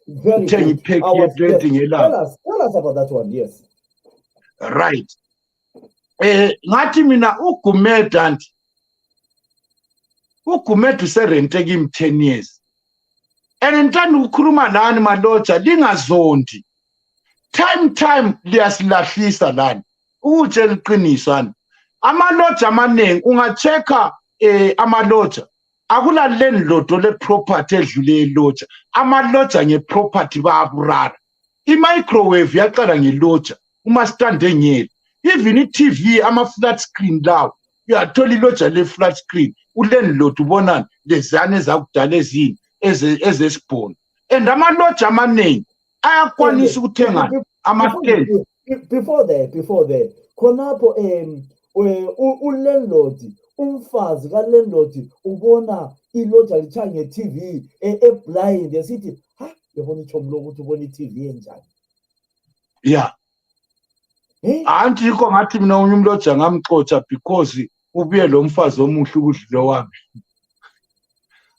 Very good. Tell us about that one. Yes. Right. Ngathi mina uGumede and uGumede userente kimi 10 years. And ngithanda ukukhuluma lani malotsha lingazondi. Time liyasilahlisa lani. Ukutshela iqiniso ani. Amalotsha amaningi ungachecka amalotsha. Akula landlord ole property edlule elotsha. Amalotsha ngeproperty bayaburara. I-microwave yaqala ngelotsha. Uma stand engeli. Even i-TV ama-flat screen lawo. Uyathola ilotsha le-flat screen. Ulandlord ubonani lezane ezakudala ezini ezesibhono. And amalotsha amaningi ayakwanisa ukuthenga ama-stand. Before there. Khonapho ulandlord umfazi kalandlord ubona ilotsha lichaya nge-TV blind yasithi ha yabona ichomo lokuthi ubona i-TV enjani. Yeah. Anti yikho ngathi mina umlotsha ngamxotsha because ubuye lo mfazi omuhle ukudlula wami.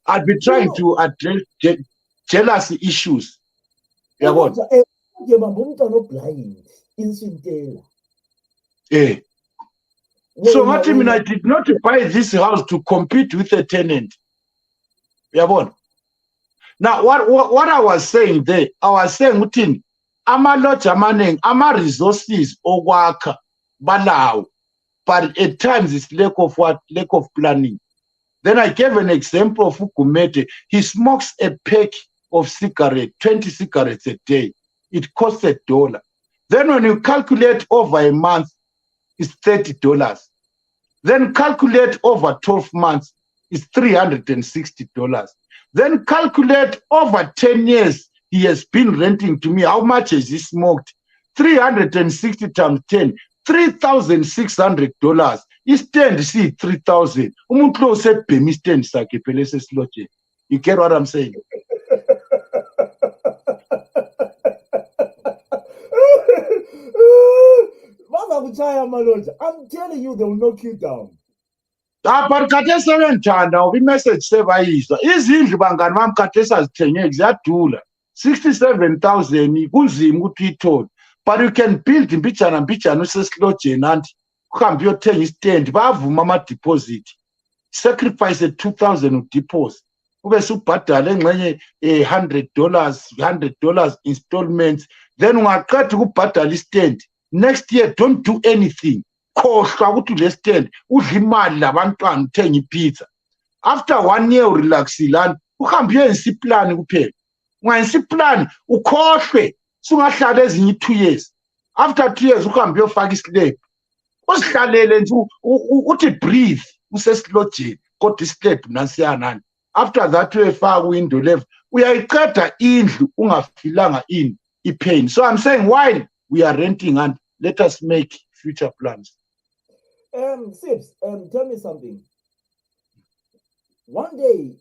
I'd be trying to address jealousy issues. Yabona. Nje bamba umntwana oblind insintela. So ngathi mina I did not buy this house to compete with a tenant. Yabona. Now what I was saying there, I was saying ukuthi amalotsha amaningi ama-resources okwakha balawo, but at times it's lack of planning. Then I gave an example of uGumede. He smokes a pack of cigarettes, 20 cigarettes a day. It costs $1. Then when you calculate over a month, it's $30. Then calculate over 12 months, it's $360. Then calculate over 10 years, he has been renting to me. How much has he smoked? 360 times 10, $3,600. Istand see 3,000. Umuntu lo sebhemi stand sakhe phela sesilotsheni. You get what I'm saying? I'm telling you, they will knock you down. But khathesi sebengithanda i-message sebayizwa. Izindlu bangani bami khathesi azithengeki ziyadula. 67,000 kunzima ukuthi uyithole. But you can build mbijana usesilotsheni anti uhambe uyothenga istand bayavuma ama-deposit. Sacrifice $2,000 udeposit. Ube subhadala engxenye $100 installments. Then ungaqeda ukubhadala istand. Next year, don't do anything. Khohlwa ukuthi le stand udla imali labantwana uthenga ipizza. After 1 year urelaxilana uhambe uyenza iplan kuphela. Ungayenza iplan ukhohlwe sungahlala ezinye 2 years. After 2 years uhambe uyofaka islab. Usihlalele nje uthi breathe usesilojeni kodwa islab nansiyanani. After that uyefaka window level uyayiqeda indlu ungafilanga ipain. So I'm saying while we are renting and let us make future plans. Sips, tell me something. One day,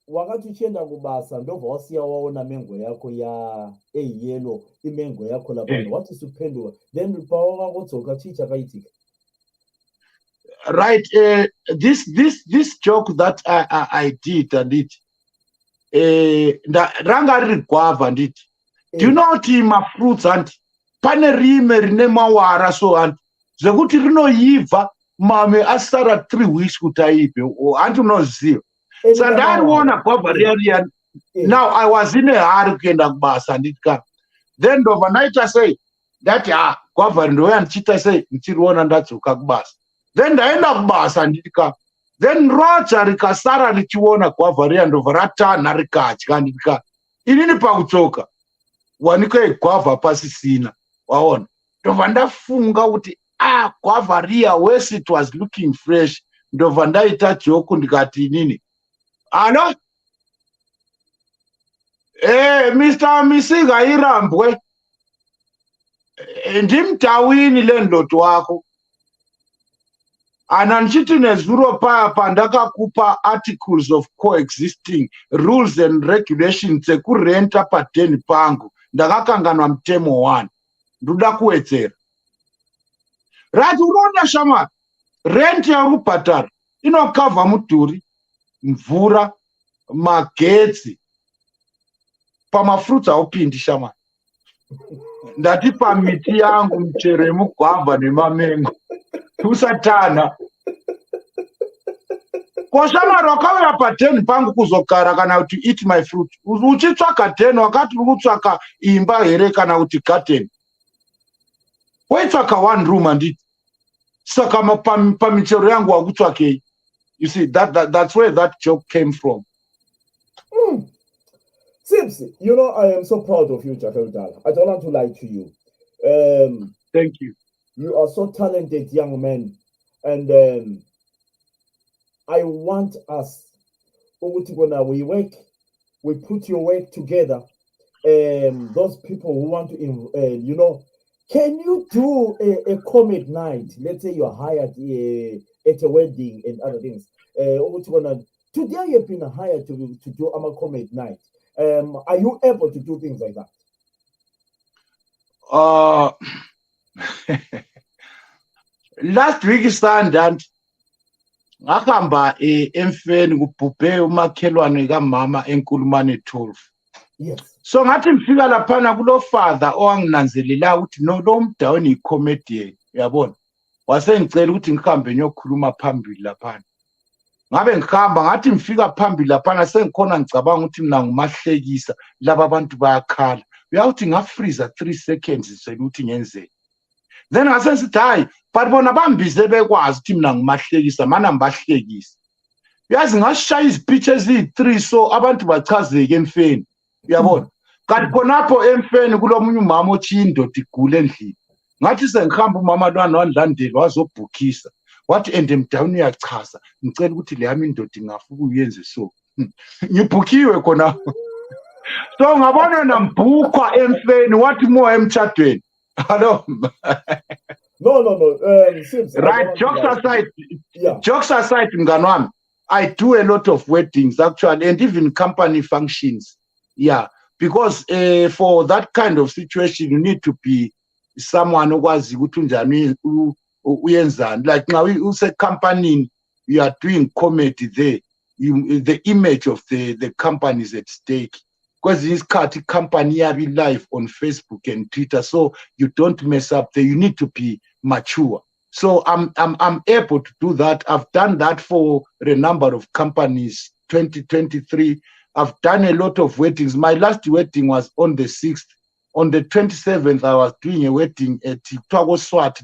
wakati uchenda kubasa ndova wasiya waona mengo yako ya yellow, imengo yako labana. What is upendo? Then pawa wako chicha kaitika. Right, this joke that I did and it ranga guava and it. Do you know what my fruits and pane rime rine mawara so and zekuti rinoyiva mame asara 3 weeks kutaipe antu unoziva. So ndariona guava riya. Now I was in a hurry kuenda kubasa and it come. Then overnight I say that guava ndoya nchita say nchiriona ndadzoka kubasa. Then ndaenda kubasa and it come. Then rocha rikasara richiona guava riya ndobva ratana rikadya and it come. Inini pakutsoka wanike guava pasisina. waona ndobva ndafunga kuti guava riya wes it was looking fresh ndobva ndaita joke ndikati inini alo Mr. Misiga irambwe ndimtawini landlord wako ana ndichiti nezuro paya pandakakupa articles of coexisting rules and regulations dzekurenta padheni pangu ndakakanganwa mutemo 1 ndoda kuwedzera right unoona shamari rent yaurubhadhara inokavha mudhuri mvura magetsi pamafruits haupindi shamari ndati pamiti yangu michero yemugwavha nemamengo tusatana koshamari wakauya padheni pangu kuzogara kana kuti eat my fruit uchitsvaka dheni wakati uri kutsvaka imba here kana kuti garden waitsvaka 1 room handiti saka pamichero yangu wakutsvakei you see that's where that joke came from. Sips, you know, I am so proud of you, Jakel Dala. I don't want to lie to you. Thank you. You are so talented young man. And I want us, we work, we put your work together. Those people who want to, you know, can you do a comet night? Let's say you're hired at a wedding and other things. Today you've been hired to do a comet night. Are you able to do things like that? Last week Sunday ngahamba emfeni kubhubhe umakhelwane kamama enkulumane 12. Yes. So ngathi ngifika laphana kulo father owanginanzelela ukuthi no lo mdawuni comedian uyabona wasengicela ukuthi ngihambe ngiyokhuluma phambili laphana ngabe ngihamba ngathi ngifika phambili laphana sengikhona ngicabanga ukuthi mina ngumahlekisa laba abantu bayakhala uyawuthi ngafreeze 3 seconds isela ukuthi ngenzeni then ngase sithi hayi but bona bambize bekwazi ukuthi mina ngumahlekisa mana ngibahlekisa uyazi ngashaya izipitch ezi3 so abantu bachazeke emfeni uyabona kanti khonapho emfeni kulomunye umama othi indoda igule endlini ngathi sengihamba umama lwana wandlandela wazobhukisa wathi endemdown uyachaza ngicela ukuthi le yami indoda ingafuka uyenze so ngibhukiwe khona so ngabona nambhukwa emfeni wathi moya emchadweni hello no Sims, right jokes aside mngani wami I do a lot of weddings actually and even company functions. Yeah, because for that kind of situation, you need to be someone who was like now you say company, you are doing comedy there. The image of the company is at stake. Because this company have been live on Facebook and Twitter, so you don't mess up there. You need to be mature. So I'm able to do that. I've done that for a number of companies. 2023. I've done a lot of weddings. My last wedding was on the 6th. On the 27th, I was doing a wedding at Twago Swat,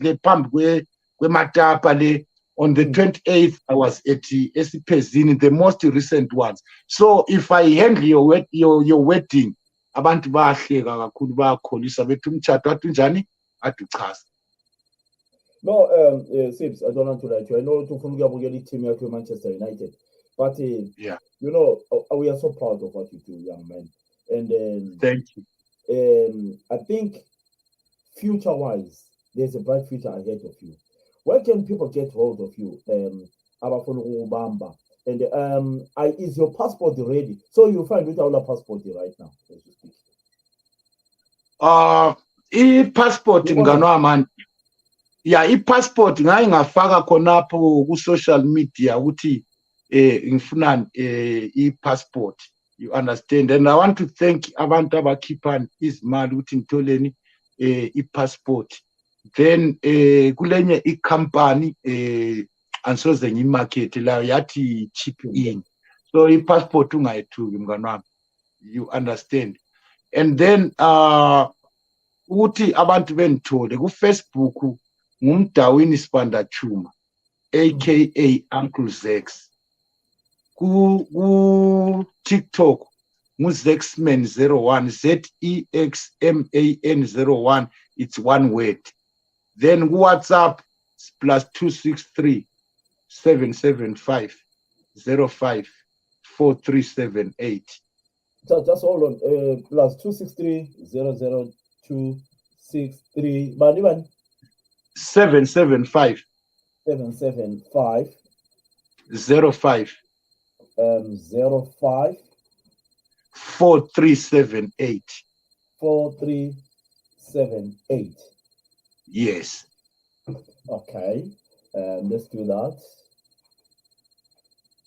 Matapa. On the 28th, I was at Esipezini, the most recent ones. So if I handle your wedding, abantu bahleka kakhulu bayakholisa bethi umtshado wathunjani aduchaza. No, Sips, I don't want to lie to you. I know to the team here to Manchester United, but yeah, you know, we are so proud of what you do, young man. And thank you. I think future-wise, there's a bright future ahead of you. Where can people get hold of you? And is your passport ready? So you find with our passport right now, as you speak. Passport mngani wami. Yeah, i-passport ngayi ngafaka khonapho ku-social media ukuthi ngifuna i-passport, you understand, and I want to thank abantu abakhipha izimali ukuthi ngitholeni i-passport. Then kulenye i-company ansoze ngimarket la yathi chip in, so i-passport ungayithuki mngani wami, you understand. And then ukuthi abantu bengithole ku-Facebook ngumdawini Spanda Chuma aka Uncle ZECS, ku TikTok ngu ZECSman 01 ZEXMAN 01 it's one word. Then WhatsApp is +263 775 05 4378. So just hold on. +263 00263. Bani 775 775 05 05 4378. 4378. Yes. Okay. Let's do that.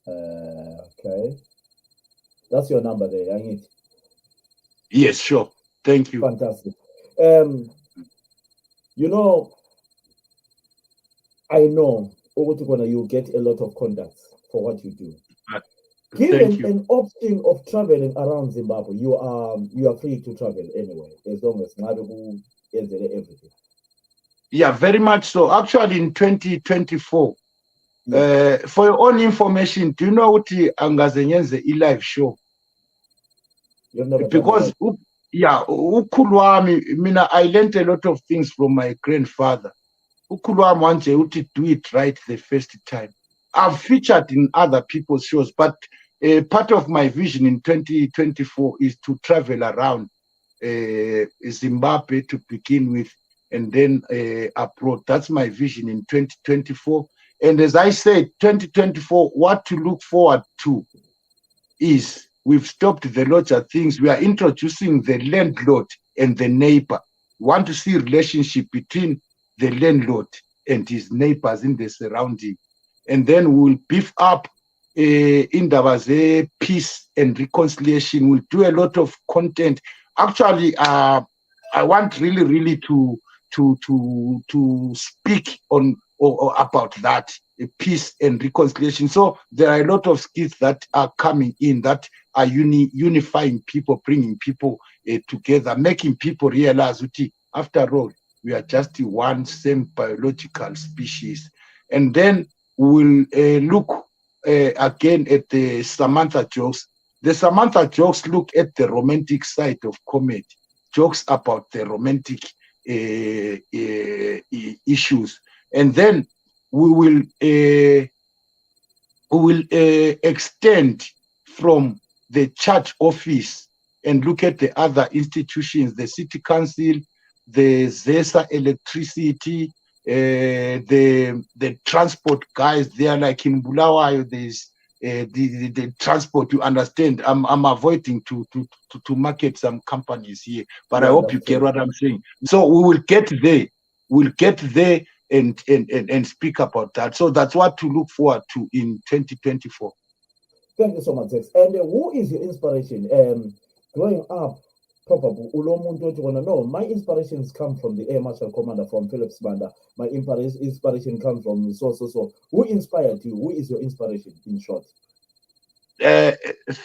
Okay. That's your number there, I need. Yes, sure. Thank you. Fantastic. You know, I know you get a lot of contacts for what you do. Given an option of traveling around Zimbabwe, you are free to travel anyway, as long as Nabu is everything. Yeah, very much so. Actually, in 2024, for your own information, do you know what Angazenyenze live show? You've never because mina, I learned a lot of things from my grandfather. Do it right the first time. I've featured in other people's shows, but part of my vision in 2024 is to travel around Zimbabwe to begin with, and then abroad. That's my vision in 2024. And as I said, 2024, what to look forward to is we've stopped the larger things. We are introducing the landlord and the neighbor. We want to see relationship between the landlord and his neighbors in the surrounding. And then we'll beef up in the peace and reconciliation. We'll do a lot of content. Actually, I want really to speak on or about that, peace and reconciliation. So there are a lot of skills that are coming in that are unifying people, bringing people together, making people realize that after all, we are just one same biological species. And then we'll look again at the Samantha jokes. The Samantha jokes look at the romantic side of comedy, jokes about the romantic issues. And then we will extend from the church office and look at the other institutions, the city council, the ZECS electricity, the transport guys. They are like in Bulawayo. There's the transport. You understand? I'm avoiding to market some companies here, but I hope you get what I'm saying. So we will get there. We'll get there and speak about that. So that's what to look forward to in 2024. Thank you so much, ZECS. And who is your inspiration? Growing up, probably my inspirations come from the Air Marshal Commander from Phillips Banda. My inspiration comes from so. Who inspired you? Who is your inspiration, in short?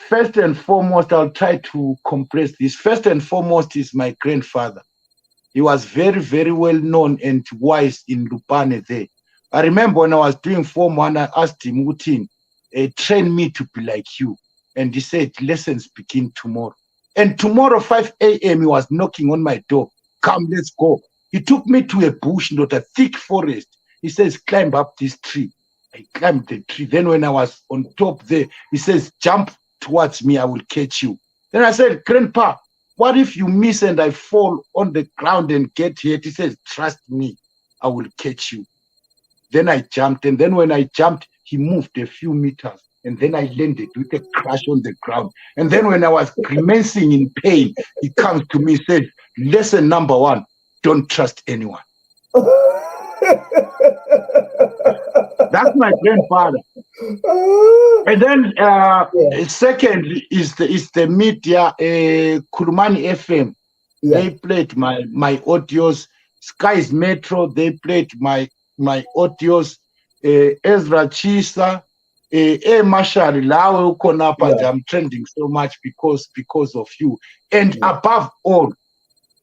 First and foremost, I'll try to compress this. First and foremost is my grandfather. He was very, very well known and wise in Lupane there. I remember when I was doing Form 1, I asked him, Utin, train me to be like you. And he said, lessons begin tomorrow. And tomorrow, 5 a.m., he was knocking on my door. Come, let's go. He took me to a bush, not a thick forest. He says, climb up this tree. I climbed the tree. Then when I was on top there, he says, jump towards me, I will catch you. Then I said, Grandpa, what if you miss and I fall on the ground and get hit? He says, trust me, I will catch you. Then I jumped, and then when I jumped, he moved a few meters, and then I landed with a crash on the ground. And then when I was grimacing in pain, he comes to me and says, lesson number 1, don't trust anyone. That's my grandfather. And then second is the media, Kurumani FM. They played my audios. Skies Metro, they played my audios. Ezra Chisa, Marshall Lawe Ukonapa. I'm trending so much because of you. And above all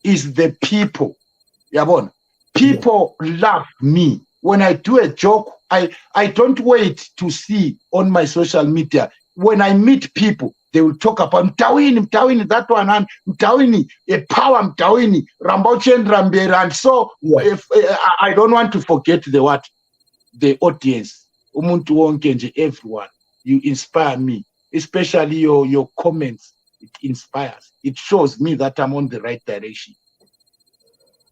is the people. Yabon. People love me. When I do a joke, I don't wait to see on my social media. When I meet people, they will talk about Mtawini, that one, and Mtawini, a power Mtawini, Rambauchen Rambera. And so if I don't want to forget the audience, Umuntu wonke nje, everyone. You inspire me, especially your comments. It inspires. It shows me that I'm on the right direction.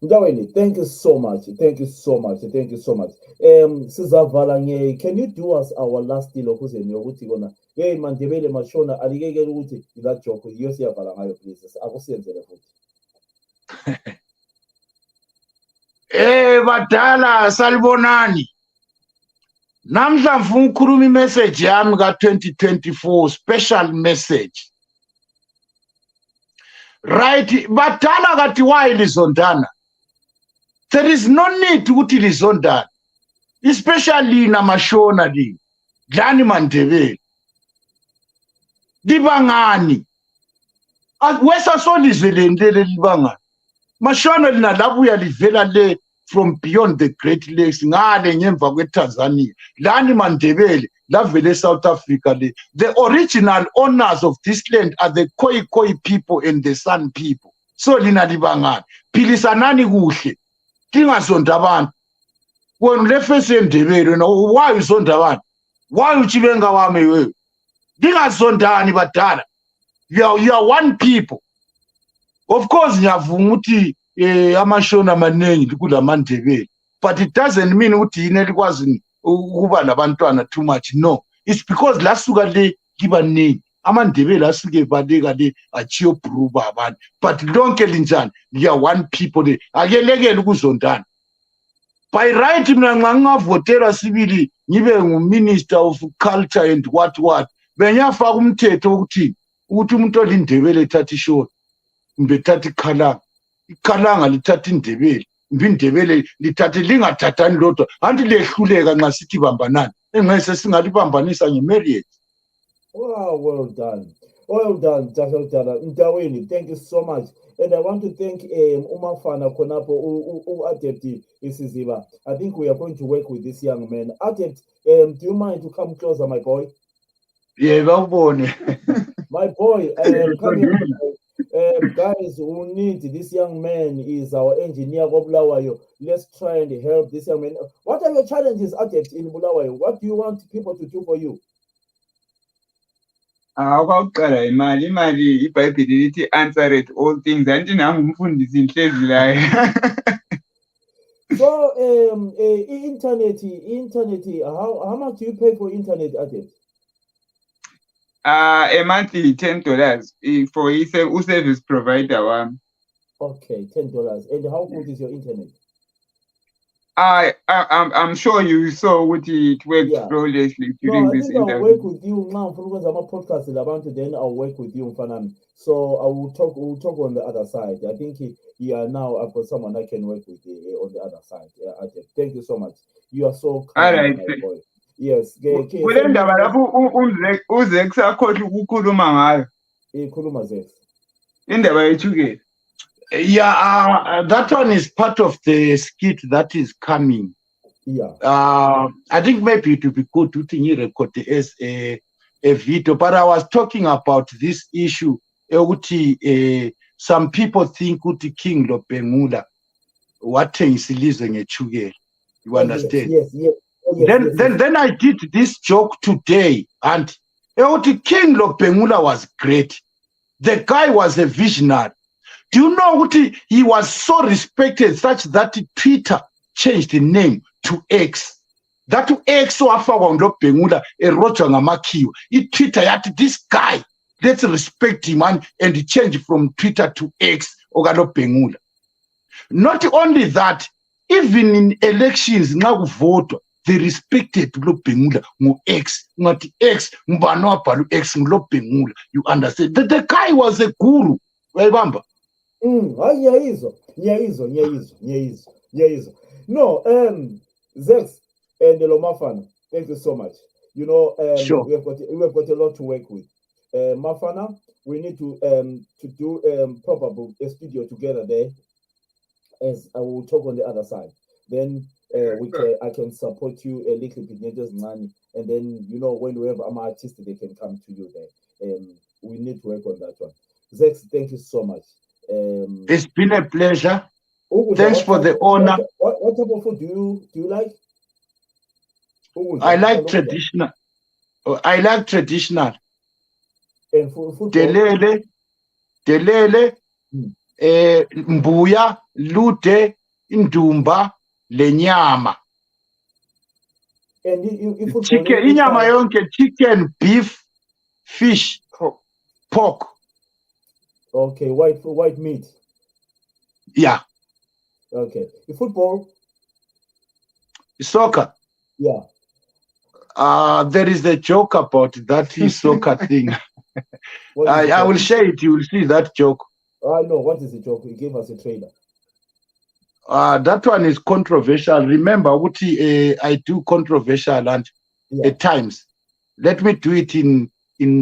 Mtawini, thank you so much. Thank you so much. Thank you so much. Sizavala nye, can you do us our last deal okuze nyokuthi kona? Hey Mandebele Mashona alikeke ukuthi ila joke yosiyavala ngayo please. Akusiyenzele futhi. Badala salibonani. Namhla ngifuna ukukhuluma imessage yami ka-2024, special message. Right, badala kathi why lizondana? There is no need ukuthi lizondana, especially namashona li dlani Mandebele libangani wesa solizwe lendele libangani mashona lina labuya livela le from beyond the Great Lakes ngale ngemva kweTanzania lani Mandebele lavele South Africa le. The original owners of this land are the Khoi people and the San people. So lina libangani philisanani kuhle lingazonda abantu. Wena lefese eMndebele no, why uzonda abantu? Why uchibenga wami wewe? Lingazondani badala. You are one people. Of course ngiyavuma ukuthi amashona amaningi kula Mandebele, but it doesn't mean ukuthi yini elikwazi ukuba labantwana too much. No, it's because lasuka le libaningi amaNdebele asuke baleka le achiyo bruba abantu, but lonke linjani you are one people le. Akelekele ukuzondana. By right mina ngingavotela sibili ngibe nguminister of culture and what benyafaka umthetho ukuthi umuntu olindebele ethatha ishoni mbe ethatha ikhalanga lithatha indebele mbe indebele lithathe lingathathani lodwa anti lehluleka nxa sithi bambanani engese singalibambanisa ngemarriage. Wow, well done. Well done, Mtawini. Thank you so much. And I want to thank Umafana Konapo, Adept Isiziba. I think we are going to work with this young man. Adept, do you mind to come closer, my boy? Yeah, my boy, come here. Guys, who need this young man is our engineer, Bulawayo. Let's try and help this young man. What are your challenges, Adept, in Bulawayo? What do you want people to do for you? Okokuqala imali iBhayibheli lithi answereth all things anti nangumfundisi inhlezi la. So internet, how much do you pay for internet, Adept? A monthly $10 for a service provider one. Okay, $10. And how good is your internet? I'm sure you saw what it worked flawlessly during this interview. I'll work with you now because I'm a podcast then I'll work with you, Fanami. So we'll talk on the other side. I think now I've got someone I can work with on the other side. Yeah, thank you so much. You are so kind, all right, my boy. Yes. Kule ndaba lapho uZECS akhohle ukukhuluma ngayo. Khuluma ZECS. Indaba yethukela. Yeah, that one is part of the skit that is coming. Yeah. I think maybe it would be good to record as a video, but I was talking about this issue. Some people think Uti King Lopengula, what is Lizeng Chugel. You understand? Yes. Then I did this joke today, and Uti King Lopengula was great. The guy was a visionary. Do you know what he was so respected such that Twitter changed the name to X? That to X so after Pengula a rocha ngamakiwa. It Twitter yat this guy. Let's respect him and change from Twitter to X Ogalo Pengula. Not only that, even in elections now vote they respected Pengula mo X, not X, mbano palu X Lo Pengula. You understand? The guy was a guru. Remember? Yeah. No, ZECS and Mafana, thank you so much. You know, sure. we have got a lot to work with. Mafana, we need to do probably a studio together there, as I will talk on the other side. Then I can support you a little bit, just money, and then when we have an artist, they can come to you there. We need to work on that one. ZECS, thank you so much. It's been a pleasure. Ukudla, Thanks what for type- the honor. What type of food do you like? Ukudla, I like ukudla. traditional. I like traditional. And football. Delele, Mm. mbuya, lude, indumba, lenyama. And you football. Chicken, inyama yonke, chicken, beef, fish, pork. Okay, white meat. Yeah. Okay. The football. Soccer. Yeah. There is a joke about that soccer thing. I will share it. You will see that joke. I know. What is the joke? You gave us a trailer. That one is controversial. Remember, Uti, I do controversial and at times. Let me do it in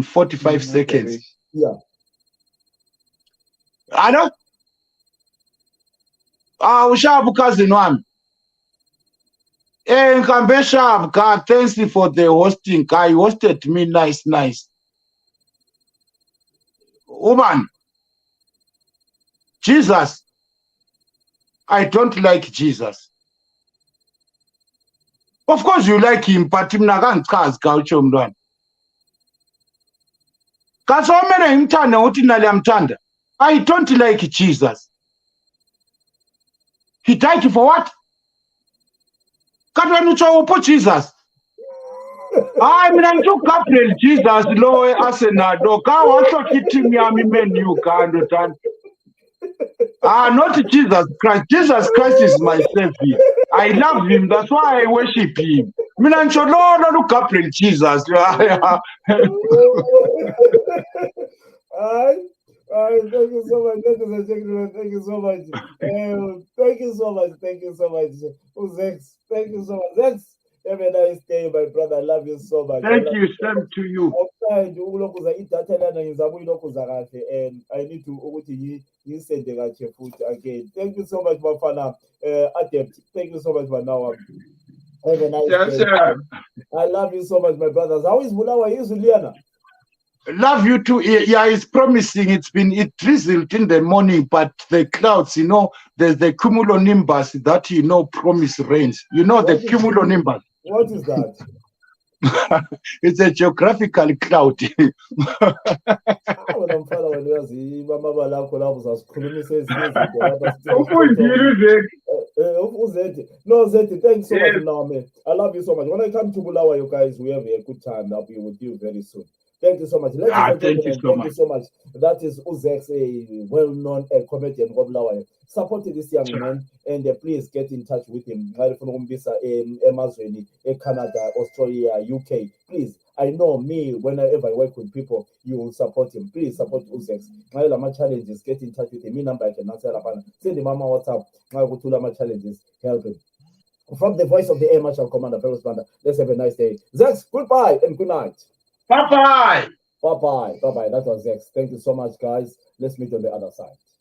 45 seconds. Yeah. I know. Ushabu cousin one. Nkambesha, God, thanks you for the hosting. Guy hosted me nice. Woman, Jesus. I don't like Jesus. Of course you like him, but him naganchazi gaucho mntwana. Kasomene imthanda uthi naliyamthanda. I don't like Jesus. He died for what? Katwani utsho uphi Jesus? Hayi mina ngithi uGabriel Jesus lo eArsenal lo ka wahlokha i-team yami iManu kanti thanda. Not Jesus Christ. Jesus Christ is my savior. I love him. That's why I worship him. Mina ngisho lo uGabriel Jesus. Thank you so much. Thank you so much. Thank you so much. Thank you so much. ZECS, thank you so much. ZECS, have a nice day, my brother. I love you so much. Thank you, same to you. And I need to send the food again. Thank you so much, Bafana. Adept. Thank you so much, Manawa. Have a nice day. I love you so much, my brothers. How is Bulawa? Is Juliana? Love you too. Yeah, it's promising. It drizzled in the morning, but the clouds, there's the cumulonimbus that promise rains. The cumulonimbus. What is that? It's a geographical cloud. No, Zeti, thanks so much now, man. I love you so much. When I come to Bulawa, you guys, we have a good time. I'll be with you very soon. Thank you so much. Thank you so much. That is ZECS, a well-known comedian of Bulawayo. Support this young man and please get in touch with him. In Amazon, Canada, Australia, UK. Please, I know me, whenever I work with people, you will support him. Please support ZECS. My challenges, get in touch with him. My number I can answer. Send him my WhatsApp. My challenges, help him. From the voice of the Air Marshal Commander, Fellow Commander, let's have a nice day. ZECS, goodbye and good night. Bye-bye. Bye-bye. Bye-bye. That was ZECS. Thank you so much, guys. Let's meet on the other side.